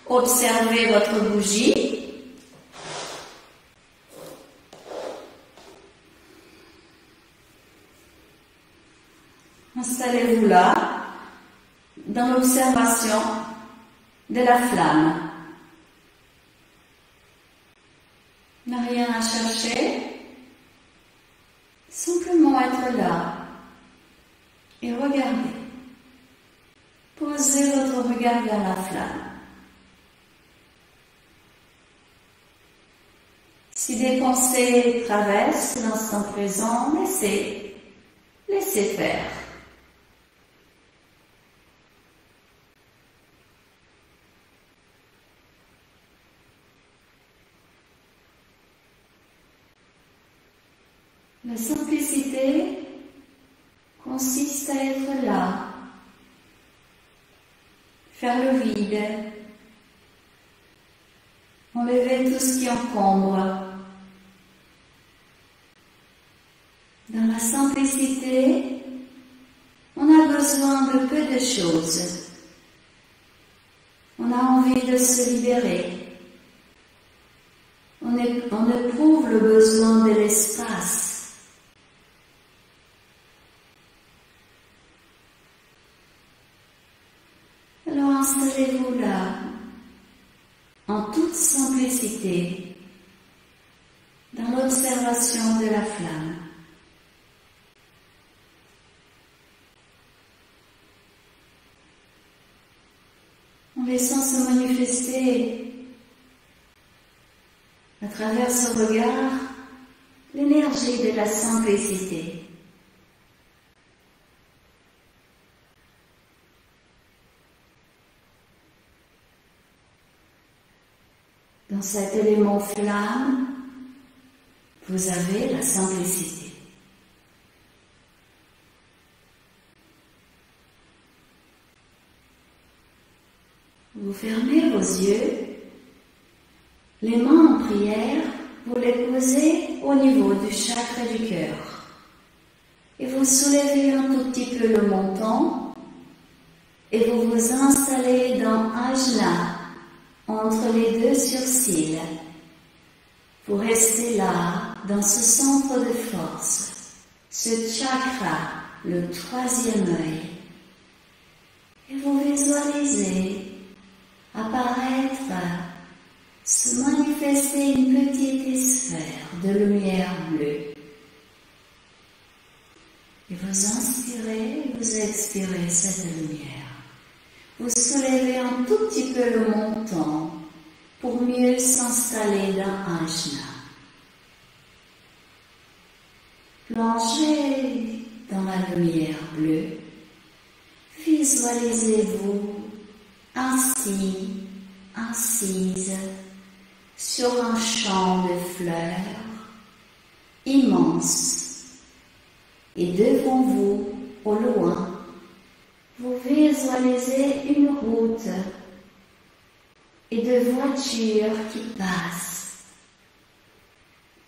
observez votre bougie. Installez-vous là, dans l'observation de la flamme. Il n'y a rien à chercher, simplement être là et regarder. Posez votre regard vers la flamme. Si des pensées traversent l'instant présent, laissez faire. La simplicité consiste à être là, faire le vide, enlever tout ce qui encombre. Dans la simplicité, on a besoin de peu de choses. On a envie de se libérer. On éprouve le besoin de l'espace. Alors installez-vous là, en toute simplicité, dans l'observation de la flamme. En laissant se manifester à travers ce regard l'énergie de la simplicité. Dans cet élément flamme, vous avez la simplicité. Vous fermez vos yeux, les mains en prière, vous les posez au niveau du chakra du cœur. Et vous soulevez un tout petit peu le menton et vous vous installez dans Ajna, entre les deux sourcils. Vous restez là, dans ce centre de force, ce chakra, le troisième œil. Et vous visualisez apparaître, se manifester une petite sphère de lumière bleue. Et vous inspirez, vous expirez cette lumière. Vous soulevez un tout petit peu le menton pour mieux s'installer dans Ajna. Plongez dans la lumière bleue. Visualisez-vous ainsi, assise sur un champ de fleurs immense. Et devant vous, au loin, vous visualisez une route et des voitures qui passent.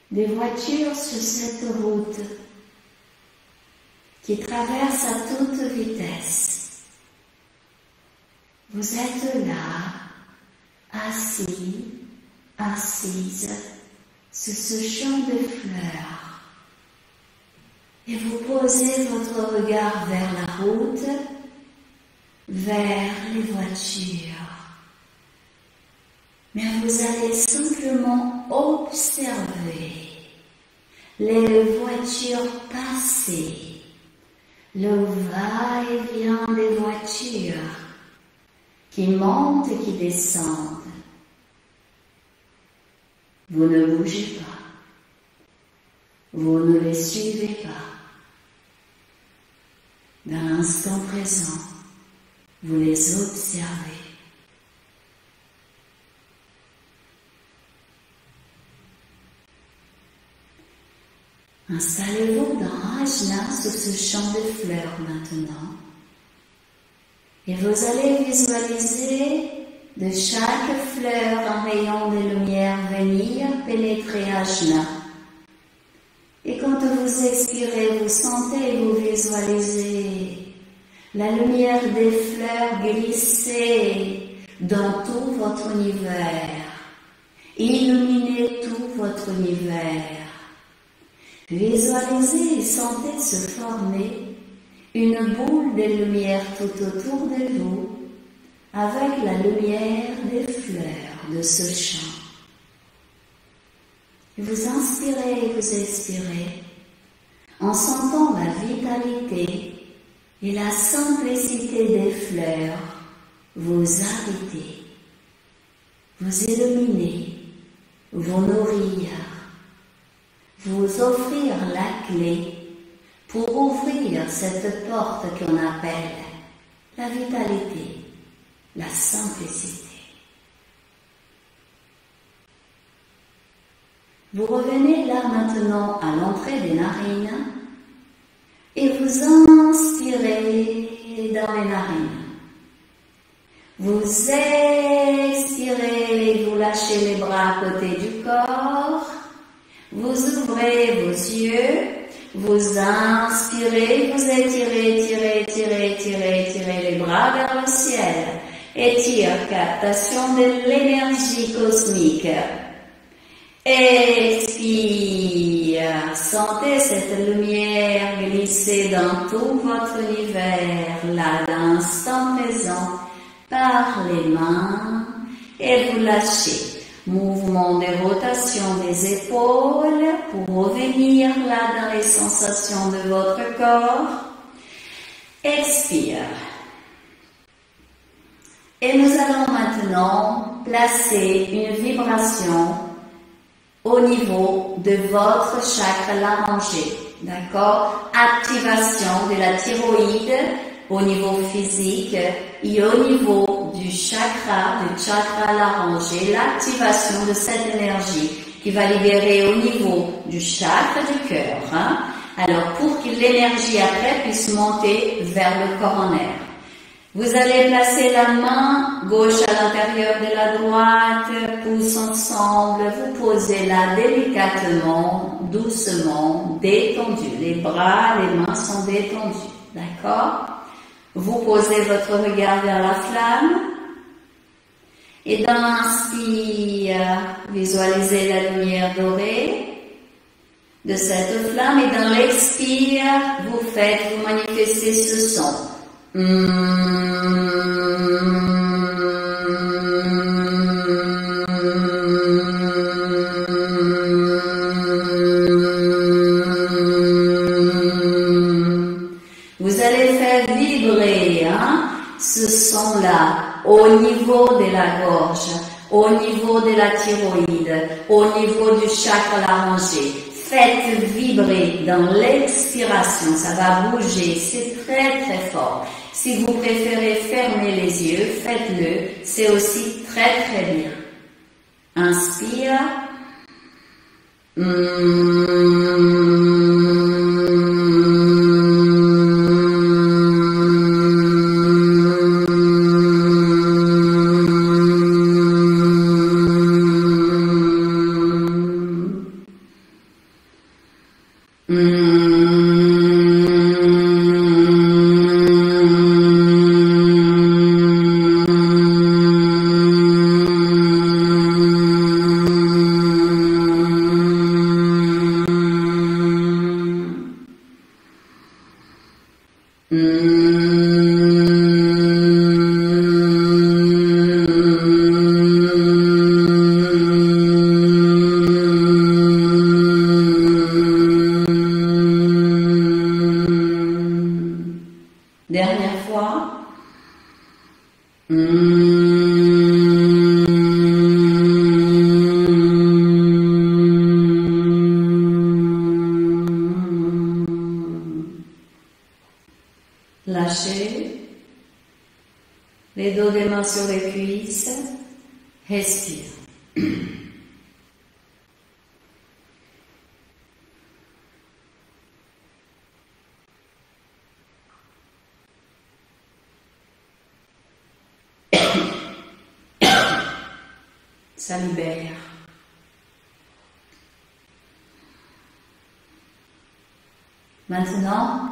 Des voitures sur cette route qui traversent à toute vitesse. Vous êtes là, assis, assise, sur ce champ de fleurs. Et vous posez votre regard vers la route, vers les voitures. Mais vous allez simplement observer les voitures passer, le va-et-vient des voitures qui montent et qui descendent. Vous ne bougez pas, vous ne les suivez pas. Dans l'instant présent, vous les observez. Installez-vous dans Ajna sur ce champ de fleurs maintenant. Et vous allez visualiser de chaque fleur un rayon de lumière venir pénétrer Ajna. Et quand vous expirez, vous sentez et vous visualisez la lumière des fleurs glisser dans tout votre univers, illuminer tout votre univers. Visualisez et sentez se former une boule de lumière tout autour de vous avec la lumière des fleurs de ce champ. Vous inspirez et vous expirez en sentant la vitalité et la simplicité des fleurs vous habiter, vous illuminer, vous nourrir, vous offrir la clé pour ouvrir cette porte qu'on appelle la vitalité, la simplicité. Vous revenez là maintenant à l'entrée des narines et vous inspirez dans les narines. Vous expirez et vous lâchez les bras à côté du corps. Vous ouvrez vos yeux, vous inspirez, vous étirez, étirez les bras vers le ciel. Étire, captation de l'énergie cosmique. Expire, sentez cette lumière glisser dans tout votre univers, là, l'instant présent, par les mains, et vous lâchez. Mouvement de rotation des épaules pour revenir là dans les sensations de votre corps. Expire. Et nous allons maintenant placer une vibration au niveau de votre chakra laryngé. D'accord? Activation de la thyroïde au niveau physique et au niveau du chakra laryngé, l'activation de cette énergie qui va libérer au niveau du chakra du cœur. Alors, pour que l'énergie après puisse monter vers le coronaire. Vous allez placer la main gauche à l'intérieur de la droite, pouces ensemble, vous posez-la délicatement, doucement, détendu. Les bras, les mains sont détendus, d'accord? Vous posez votre regard vers la flamme et dans l'inspire, visualisez la lumière dorée de cette flamme et dans l'expire, vous manifestez ce son. Vous allez faire vibrer ce son-là au niveau de la gorge, au niveau de la thyroïde, au niveau du chakra laryngé. Faites vibrer dans l'expiration, ça va bouger, c'est très très fort. Si vous préférez fermer les yeux, faites-le, c'est aussi très très bien. Inspire. lâchez. Les dos des mains sur les cuisses. Respire. Ça libère. Maintenant,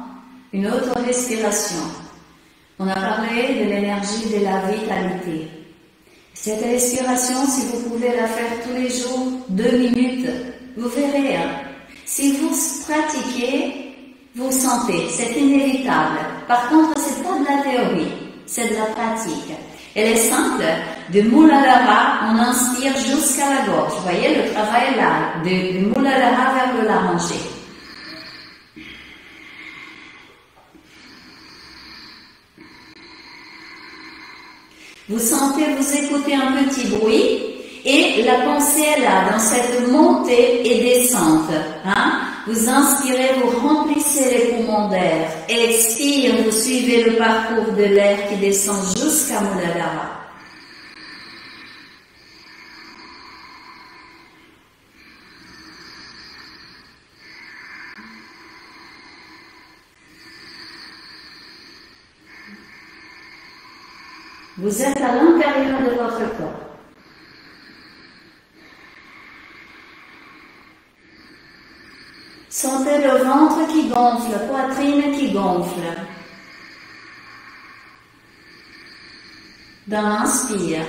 une autre respiration. On a parlé de l'énergie de la vitalité. Cette respiration, si vous pouvez la faire tous les jours, 2 minutes, vous verrez. Si vous pratiquez, vous sentez, c'est inévitable. Par contre, c'est pas de la théorie, c'est de la pratique. Elle est simple. De Muladhara, on inspire jusqu'à la gorge. Vous voyez, le travail est là, de Muladhara vers le laryngé. Vous sentez, vous écoutez un petit bruit et la pensée est là, dans cette montée et descente. Vous inspirez, vous remplissez les poumons d'air. Expire, vous suivez le parcours de l'air qui descend jusqu'à Muladhara. Vous êtes à l'intérieur de votre corps. Sentez le ventre qui gonfle, la poitrine qui gonfle. Dans l'inspire.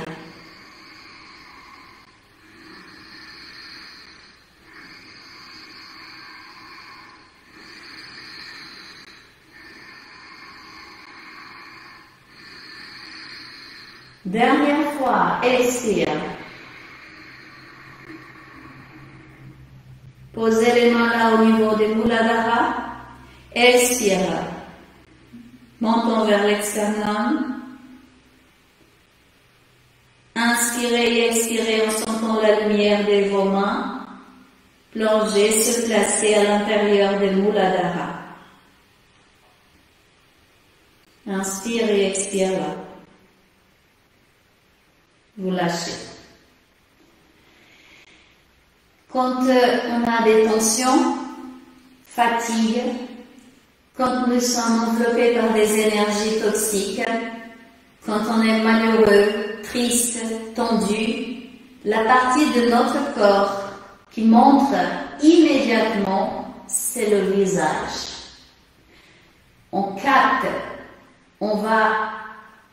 Dernière fois, expire. Posez les mains là au niveau des Muladhara. Expire. Montons vers l'externum. Inspirez et expirez en sentant la lumière de vos mains. Plongez, se placer à l'intérieur des Muladhara. Inspire et expire là. Vous lâchez. Quand on a des tensions, fatigue, quand nous sommes enveloppés par des énergies toxiques, quand on est malheureux, triste, tendu, la partie de notre corps qui montre immédiatement, c'est le visage. On capte, on va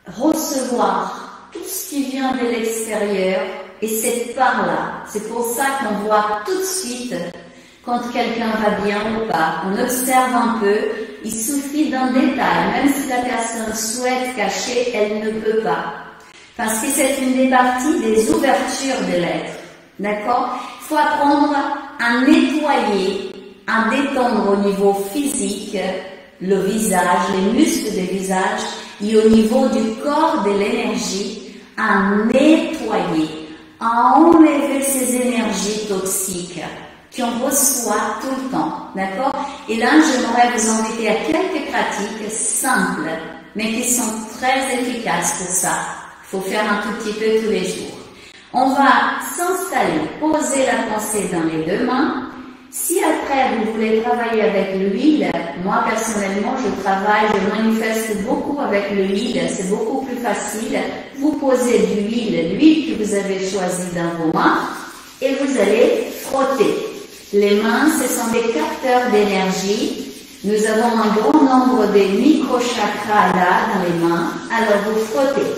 recevoir tout ce qui vient de l'extérieur, et c'est par là. C'est pour ça qu'on voit tout de suite quand quelqu'un va bien ou pas. On observe un peu, il suffit d'un détail, même si la personne souhaite cacher, elle ne peut pas. Parce que c'est une des parties des ouvertures de l'être. D'accord? Il faut apprendre à nettoyer, à détendre au niveau physique le visage, les muscles du visage, et au niveau du corps de l'énergie, à nettoyer, à enlever ces énergies toxiques qu'on reçoit tout le temps, d'accord? Et là, j'aimerais vous inviter à quelques pratiques simples, mais qui sont très efficaces pour ça. Il faut faire un tout petit peu tous les jours. On va s'installer, poser la pensée dans les 2 mains. Si après vous voulez travailler avec l'huile, moi personnellement je manifeste beaucoup avec l'huile, c'est beaucoup plus facile. Vous posez de l'huile que vous avez choisie dans vos mains et vous allez frotter. Les mains, ce sont des capteurs d'énergie. Nous avons un grand nombre de micro-chakras là dans les mains. Alors vous frottez.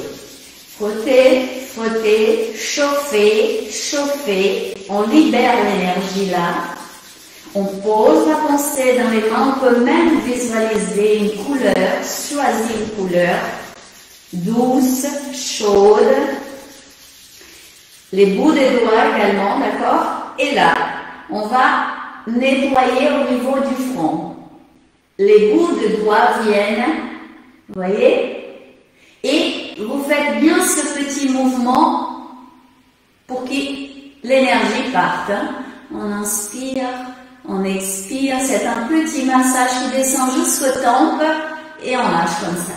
Frottez, frottez, chauffez, chauffez. On libère l'énergie là. On pose la pensée dans les mains, on peut même visualiser une couleur, choisir une couleur douce, chaude, les bouts des doigts également, d'accord? Et là, on va nettoyer au niveau du front. Les bouts de doigts viennent, vous voyez? Et vous faites bien ce petit mouvement pour que l'énergie parte. On inspire. On expire, c'est un petit massage qui descend jusqu'aux tempes et on lâche comme ça.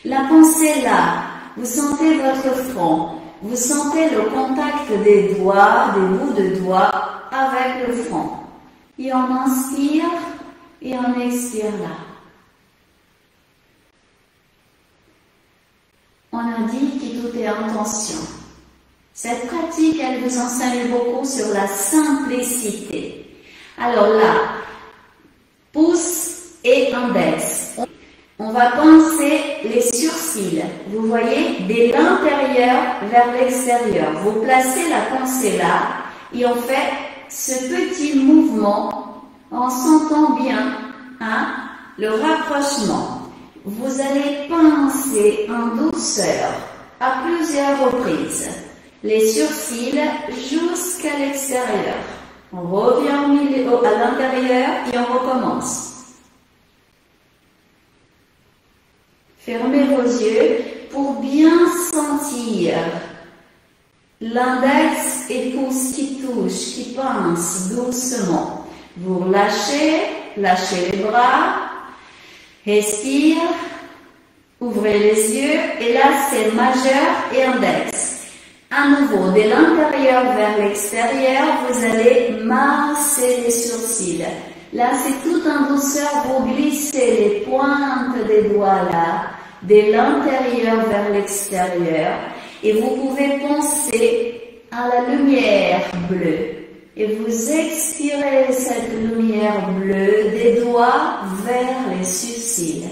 La pensée là, vous sentez votre front, vous sentez le contact des doigts, des bouts de doigts avec le front. Et on inspire et on expire là. On a dit que tout est intention. Cette pratique, elle vous enseigne beaucoup sur la simplicité. Alors là, pouce et index. On va pincer les sourcils. Vous voyez, de l'intérieur vers l'extérieur. Vous placez la pensée là et on fait ce petit mouvement en sentant bien le rapprochement. Vous allez pincer en douceur à plusieurs reprises les sourcils jusqu'à l'extérieur. On revient au milieu, à l'intérieur et on recommence. Fermez vos yeux pour bien sentir l'index et pouce qui touche, qui pince doucement. Vous relâchez, lâchez les bras, respire, ouvrez les yeux et là c'est majeur et index. À nouveau, de l'intérieur vers l'extérieur, vous allez masser les sourcils. Là, c'est tout en douceur, vous glissez les pointes des doigts là, de l'intérieur vers l'extérieur, et vous pouvez penser à la lumière bleue. Et vous expirez cette lumière bleue des doigts vers les sourcils.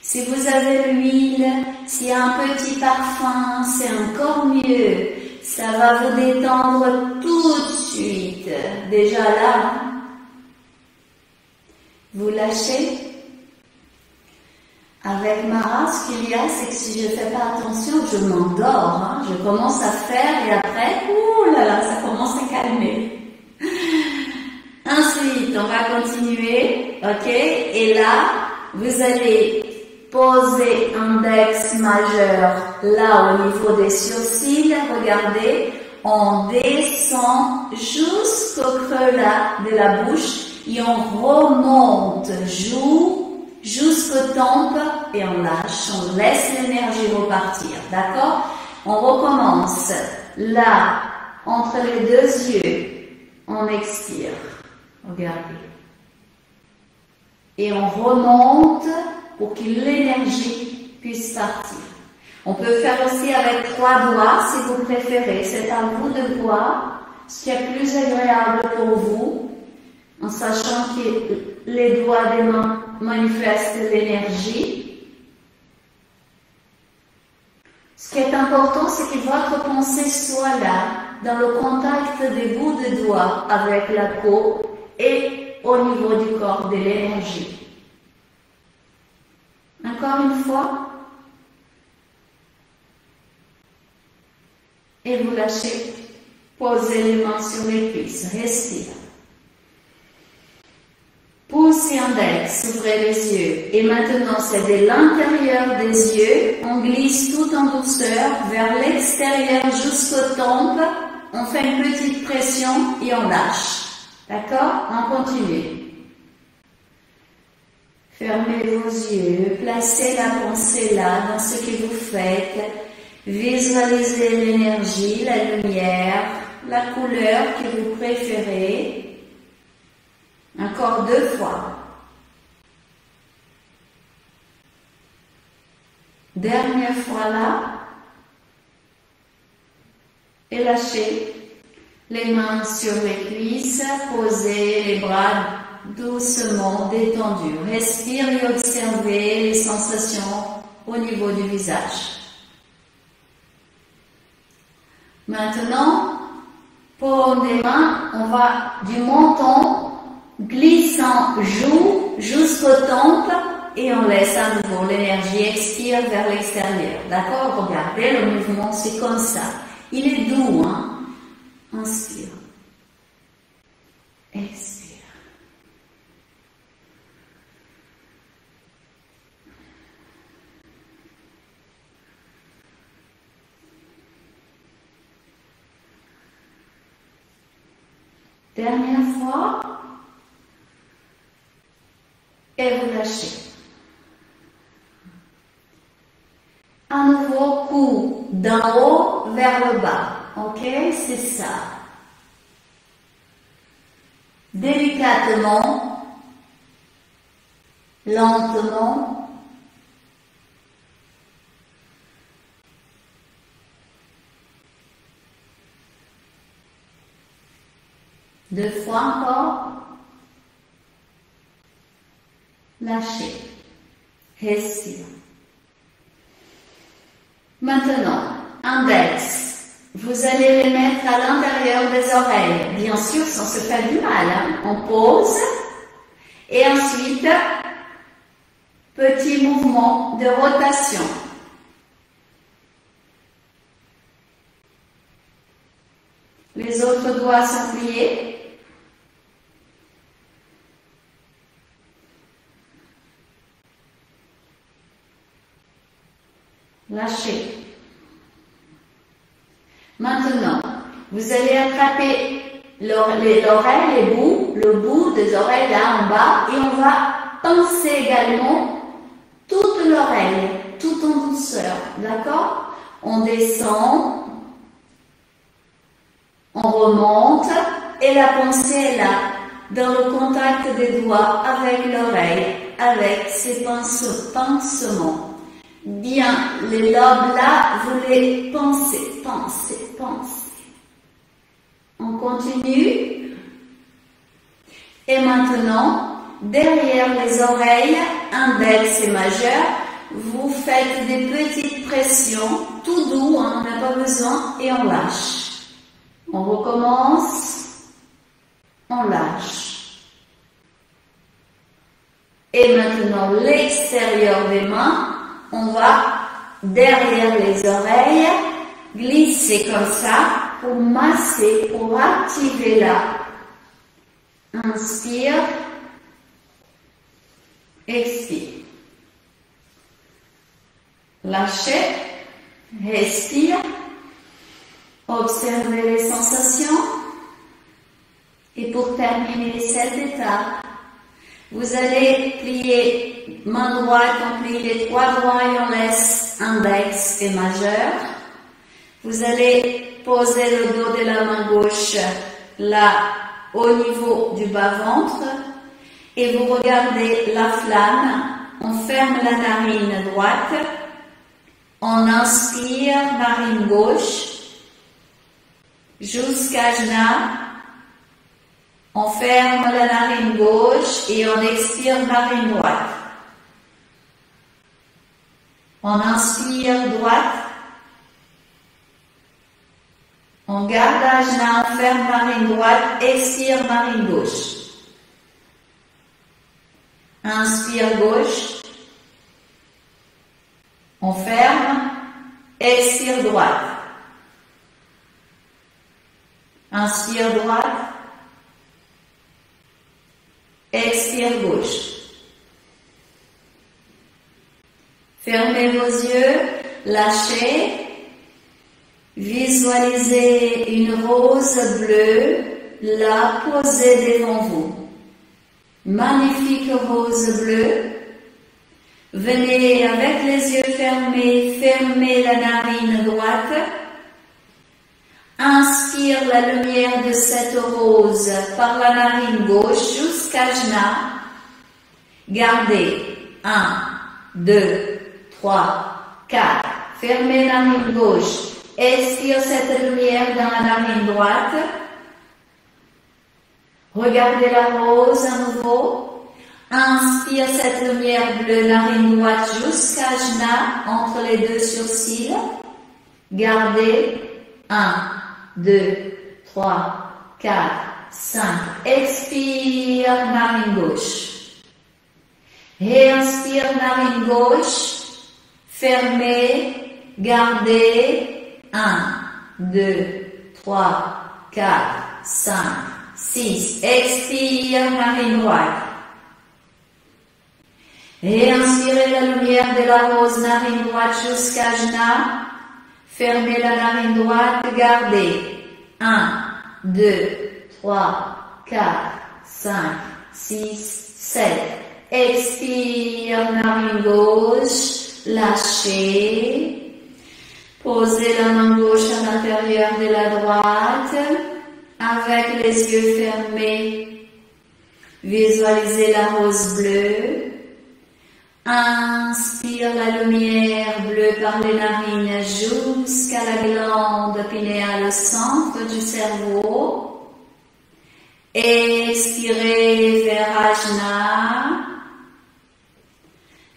Si vous avez l'huile, s'il y a un petit parfum, c'est encore mieux. Ça va vous détendre tout de suite. Déjà là, vous lâchez. Avec Mara, ce qu'il y a, c'est que si je ne fais pas attention, je m'endors. Je commence à faire et après, ouh là là, ça commence à calmer. Ensuite, on va continuer, ok? Et là, vous allez poser index majeur là au niveau des sourcils. Regardez, on descend jusqu'au creux là de la bouche et on remonte joue jusqu'aux tempes et on lâche, on laisse l'énergie repartir. D'accord? On recommence là, entre les deux yeux, on expire. Regardez. Et on remonte pour que l'énergie puisse partir. On peut faire aussi avec 3 doigts si vous préférez. C'est à vous de voir ce qui est plus agréable pour vous, en sachant que les doigts des mains manifestent l'énergie. Ce qui est important, c'est que votre pensée soit là, dans le contact des bouts de doigts avec la peau et au niveau du corps de l'énergie. Encore une fois. Et vous lâchez. Posez les mains sur les cuisses. Respire. Pouce et index. Ouvrez les yeux. Et maintenant, c'est de l'intérieur des yeux. On glisse tout en douceur vers l'extérieur jusqu'aux tempes. On fait une petite pression et on lâche. D'accord? On continue. Fermez vos yeux, placez la pensée là dans ce que vous faites, visualisez l'énergie, la lumière, la couleur que vous préférez. Encore 2 fois. Dernière fois là. Et lâchez les mains sur les cuisses, posez les bras doucement détendus. Respire et observez les sensations au niveau du visage. Maintenant, paume des mains, on va du menton glissant joue jusqu'aux tempes et on laisse à nouveau l'énergie expire vers l'extérieur. D'accord? Regardez, le mouvement c'est comme ça. Il est doux, hein? Inspire. Expire. Dernière fois. relâchez. Un nouveau coup d'en haut vers le bas. Ok, c'est ça. Délicatement, lentement. Deux fois encore. Lâchez. Respire. Maintenant, index. Vous allez les mettre à l'intérieur des oreilles. Bien sûr, sans se faire du mal. Hein. On pose. Et ensuite, petit mouvement de rotation. Les autres doigts sont pliés. Lâchez. Maintenant, vous allez attraper l'oreille, le bout des oreilles là en bas et on va pincer également toute l'oreille, tout en douceur, d'accord? On descend, on remonte et la pensée est là, dans le contact des doigts avec l'oreille, avec ces pincements. Bien, les lobes là, vous les pensez. On continue. Et maintenant, derrière les oreilles, index et majeur, vous faites des petites pressions, tout doux, hein, on n'a pas besoin, et on lâche. On recommence, on lâche. Et maintenant, l'extérieur des mains, on va derrière les oreilles, glisser comme ça pour masser, pour activer là. Inspire, expire. Lâchez, respire, observez les sensations. Et pour terminer cette étape, vous allez plier main droite, on plie les trois doigts et on laisse index et majeur. Vous allez poser le dos de la main gauche là au niveau du bas-ventre et vous regardez la flamme. On ferme la narine droite, on inspire narine gauche jusqu'à Jna. On ferme la narine gauche et on expire narine droite. On inspire droite. On garde Ajna, on ferme narine droite, expire narine gauche. Inspire gauche. On ferme, expire droite. Inspire droite. Expire gauche. Fermez vos yeux, lâchez. Visualisez une rose bleue là posée devant vous. Magnifique rose bleue. Venez avec les yeux fermés, fermez la narine droite. Inspire la lumière de cette rose par la narine gauche jusqu'à Jna. Gardez. 1, 2, 3, 4. Fermez la narine gauche. Expire cette lumière dans la narine droite. Regardez la rose à nouveau. Inspire cette lumière bleue, narine droite jusqu'à Jna, entre les deux sourcils. Gardez. 1, 2, 3, 4, 5. Expire, narine gauche. Réinspire, narine gauche. Fermez, gardez. 1, 2, 3, 4, 5, 6. Expire, narine droite. Réinspirez la lumière de la rose, narine droite jusqu'à Jna. Fermez la narine droite, gardez. 1, 2, 3, 4, 5, 6, 7. Expire, narine gauche, lâchez. Posez la main gauche à l'intérieur de la droite, avec les yeux fermés. Visualisez la rose bleue. Inspire la lumière bleue par les narines jusqu'à la glande pinéale au centre du cerveau. Expirez vers Ajna.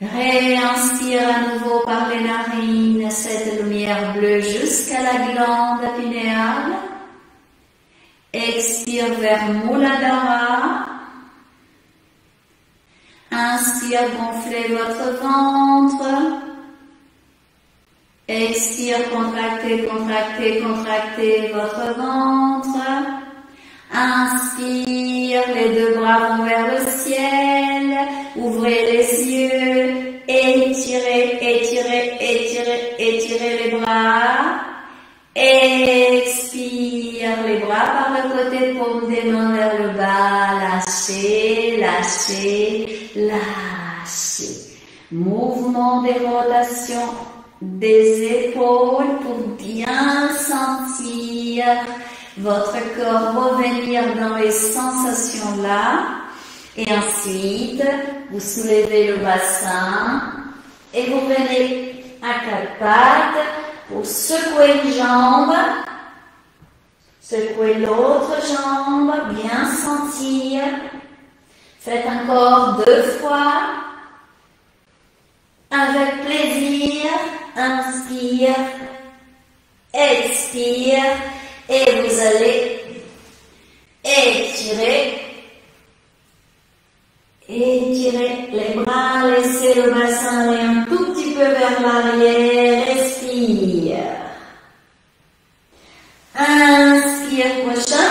Réinspire à nouveau par les narines cette lumière bleue jusqu'à la glande pinéale. Expire vers Muladhara. Inspire, gonflez votre ventre. Expire, contractez, contractez, contractez votre ventre. Inspire, les deux bras vont vers le ciel. Ouvrez les yeux. Étirez, étirez, étirez, étirez les bras. Expire, les bras par le côté, paume des mains vers le bas. Lâchez, lâchez, lâchez. Mouvement des rotations des épaules pour bien sentir votre corps revenir dans les sensations là. Et ensuite, vous soulevez le bassin et vous venez à quatre pattes pour secouer une jambe, secouer l'autre jambe, bien sentir. Faites encore 2 fois. Avec plaisir, inspire, expire et vous allez étirer. Étirez les bras, laissez le bassin aller un tout petit peu vers l'arrière, respire. Inspire, prochain,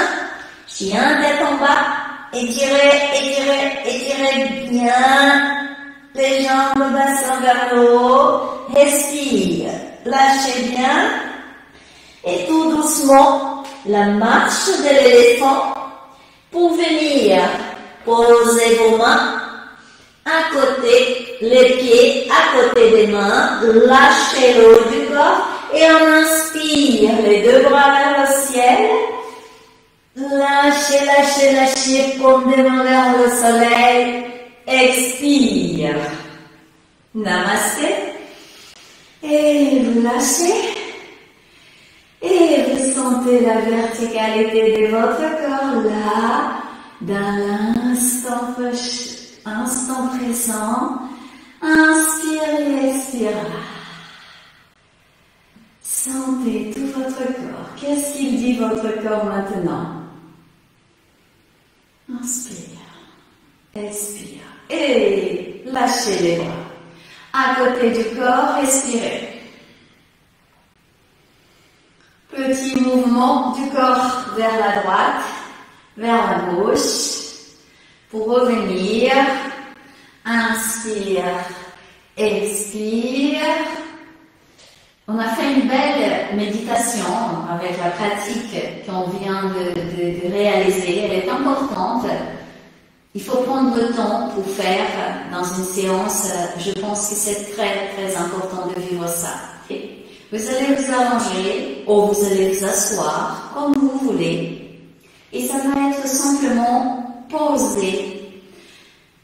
chien tête en bas, étirez, étirez, étirez bien les jambes, bassin vers le haut, respire, lâchez bien et tout doucement, la marche de l'éléphant pour venir. Posez vos mains à côté, les pieds à côté des mains, lâchez le haut du corps et on inspire les 2 bras vers le ciel. Lâchez, lâchez, lâchez, paume des mains vers le soleil. Expire. Namasté. Et vous lâchez. Et vous sentez la verticalité de votre corps là. Dans l'instant présent, inspire et expire. Sentez tout votre corps. Qu'est-ce qu'il dit votre corps maintenant? Inspire, expire et lâchez les bras. À côté du corps, respirez. Petit mouvement du corps vers la droite. Vers la gauche, pour revenir, inspire, expire. On a fait une belle méditation avec la pratique qu'on vient de réaliser, elle est importante. Il faut prendre le temps pour faire dans une séance, je pense que c'est très très important de vivre ça. Vous allez vous allonger ou vous allez vous asseoir comme vous voulez. Et ça va être simplement poser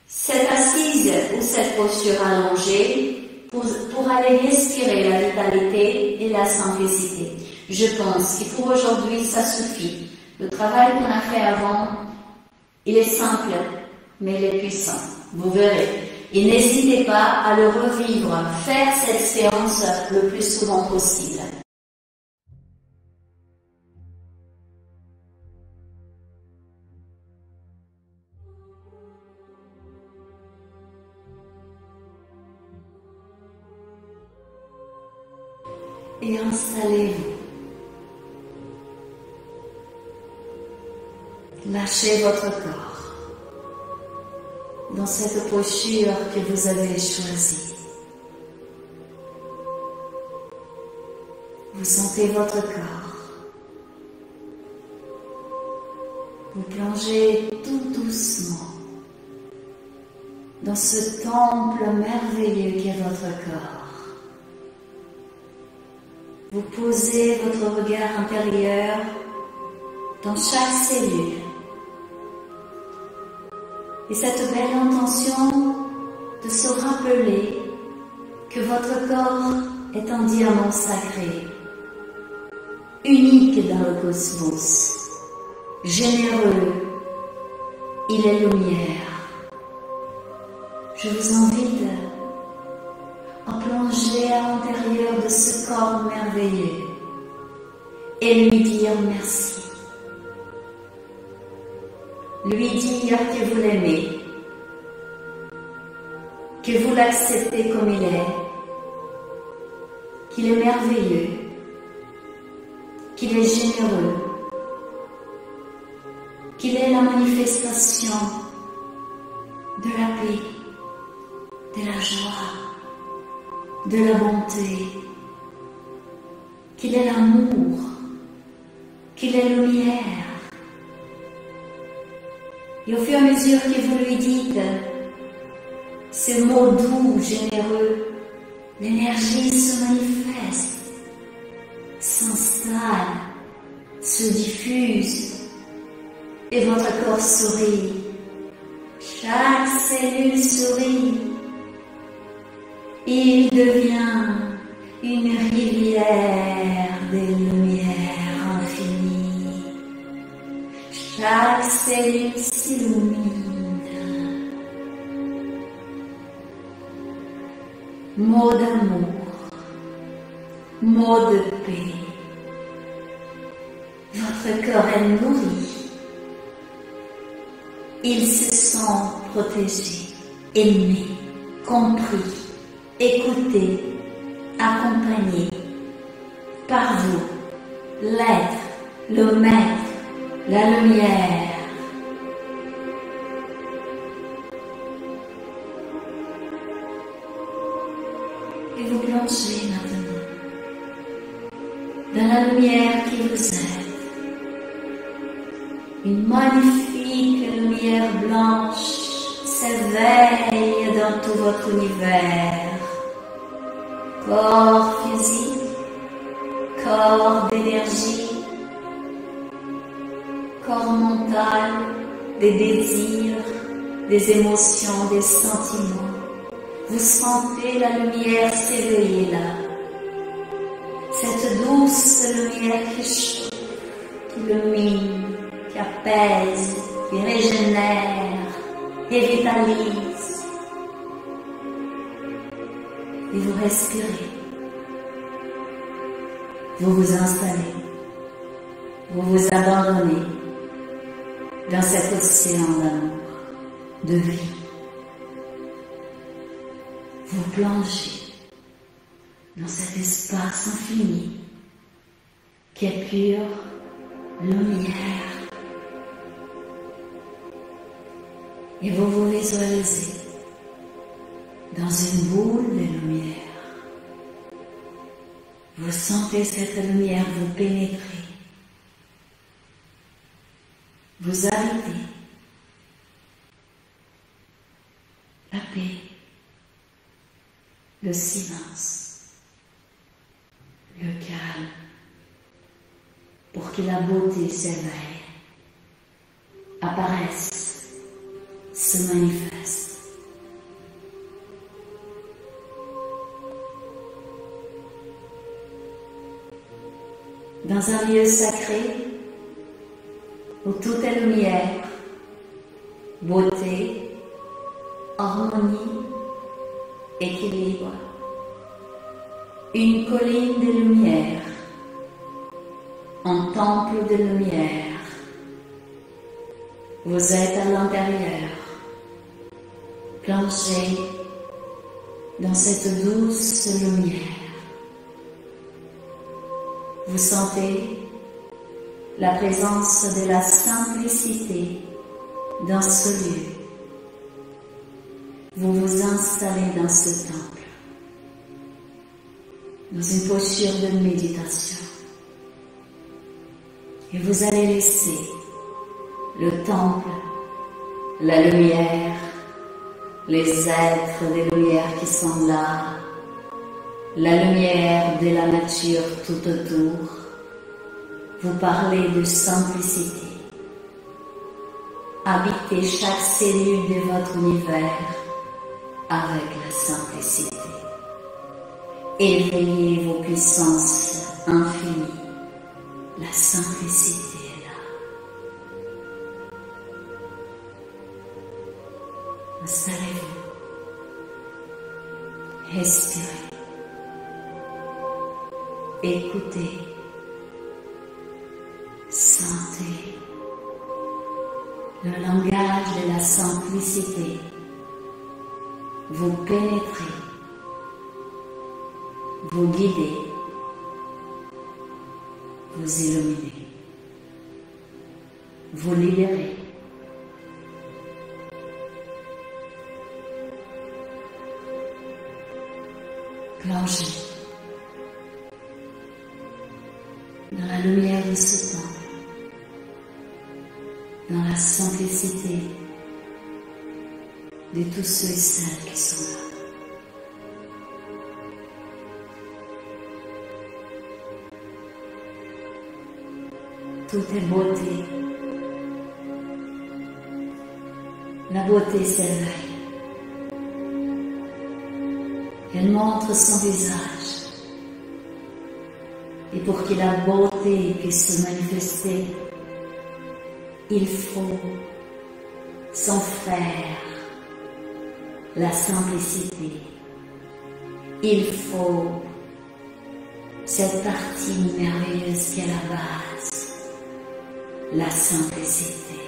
cette assise ou cette posture allongée pour aller respirer la vitalité et la simplicité. Je pense que pour aujourd'hui, ça suffit. Le travail qu'on a fait avant, il est simple, mais il est puissant. Vous verrez. Et n'hésitez pas à le revivre, faire cette séance le plus souvent possible. Et installez-vous. Lâchez votre corps dans cette posture que vous avez choisie. Vous sentez votre corps. Vous plongez tout doucement dans ce temple merveilleux qu'est votre corps. Vous posez votre regard intérieur dans chaque cellule. Et cette belle intention de se rappeler que votre corps est un diamant sacré, unique dans le cosmos, généreux, il est lumière. Je vous invite à plonger à l'intérieur de ce corps merveilleux et lui dire merci. Lui dire que vous l'aimez, que vous l'acceptez comme il est, qu'il est merveilleux, qu'il est généreux, qu'il est la manifestation de la paix, de la joie, de la bonté, qu'il est l'amour, qu'il est lumière. Et au fur et à mesure que vous lui dites ces mots doux, généreux, l'énergie se manifeste, s'installe, se diffuse, et votre corps sourit. Chaque cellule sourit. Il devient une rivière de lumière infinie. Chaque cellule s'illumine. Mots d'amour, mots de paix. Votre corps est nourri. Il se sent protégé, aimé, compris, écouté, accompagné par vous, l'être, le maître, la lumière. Et vous plongez maintenant dans la lumière qui vous aide. Une magnifique lumière blanche s'éveille dans tout votre univers. Corps physique, corps d'énergie, corps mental, des désirs, des émotions, des sentiments. Vous sentez la lumière s'éveiller là. Cette douce lumière qui chauffe, qui illumine, qui apaise, qui régénère, qui vitalise. Et vous respirez. Vous vous installez. Vous vous abandonnez dans cet océan d'amour, de vie. Vous plongez dans cet espace infini qui est pure lumière. Et vous vous visualisez dans une boule de lumière. Vous sentez cette lumière vous pénétrer, vous habiter, la paix, le silence, le calme, pour que la beauté s'éveille, apparaisse, se manifeste. Dans un lieu sacré, où tout est lumière, beauté, harmonie, équilibre, une colline de lumière, un temple de lumière. Vous êtes à l'intérieur, plongé dans cette douce lumière. Vous sentez la présence de la simplicité dans ce lieu. Vous vous installez dans ce temple, dans une posture de méditation. Et vous allez laisser le temple, la lumière, les êtres des lumières qui sont là, la lumière de la nature tout autour, vous parlez de simplicité. Habitez chaque cellule de votre univers avec la simplicité. Éveillez vos puissances infinies. La simplicité est là. Installez-vous. Respirez. Écoutez. Sentez le langage de la simplicité vous pénétrer, vous guider, vous illuminer, vous libérer. Plongez dans la lumière de ce temps, dans la simplicité de tous ceux et celles qui sont là. Tout est beauté. La beauté s'éveille. Elle montre son visage. Et pour que la beauté puisse se manifester, il faut son frère, la simplicité. Il faut cette partie merveilleuse qui est la base, la simplicité.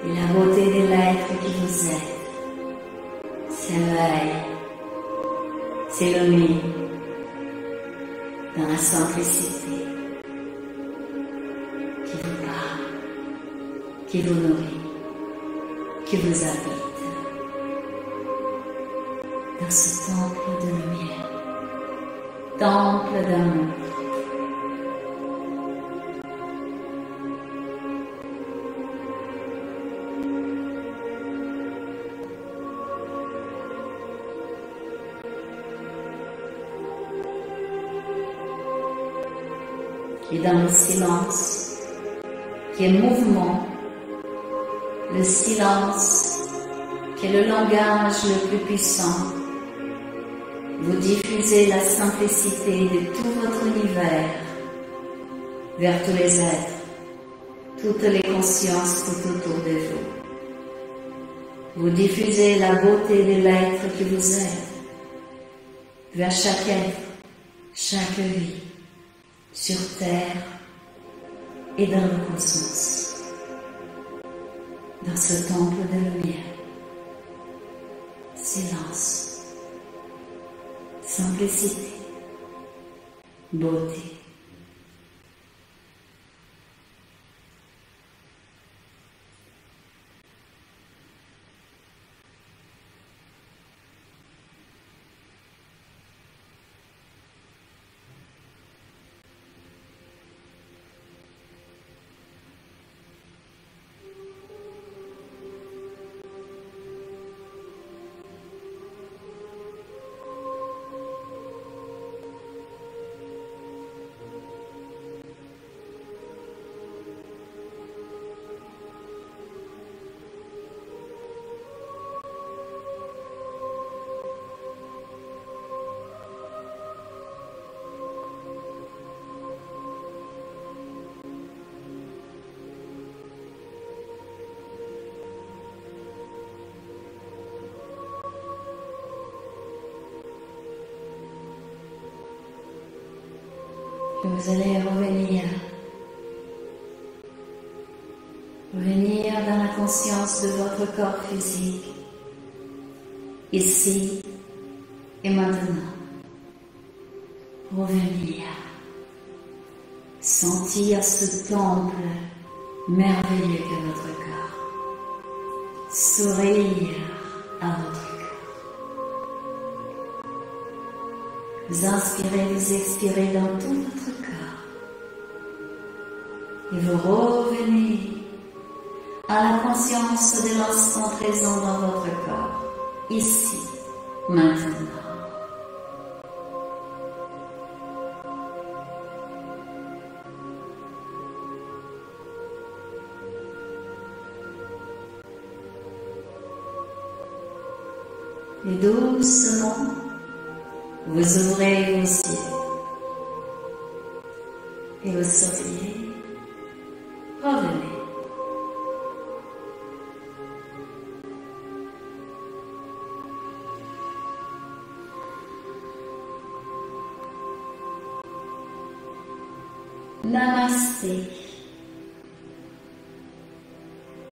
Et la beauté de l'être qui vous êtes s'éveille, s'illumine dans la simplicité qui vous parle, qui vous nourrit, qui vous habite dans ce temple de lumière, temple d'amour. Et dans le silence, qui est mouvement, le silence, qui est le langage le plus puissant, vous diffusez la simplicité de tout votre univers vers tous les êtres, toutes les consciences tout autour de vous. Vous diffusez la beauté de l'être qui vous êtes vers chaque être, chaque vie, sur terre et dans le cosmos, dans ce temple de lumière. Silence, simplicité, beauté. Vous allez revenir dans la conscience de votre corps physique, ici et maintenant. Revenir, sentir ce temple merveilleux qu'est votre corps, sourire à votre cœur. Vous inspirez, vous expirez dans tout votre corps. Et vous revenez à la conscience de l'instant présent dans votre corps, ici, maintenant. Et doucement, vous ouvrez vos yeux et vous souriez. Revenez. Namasté.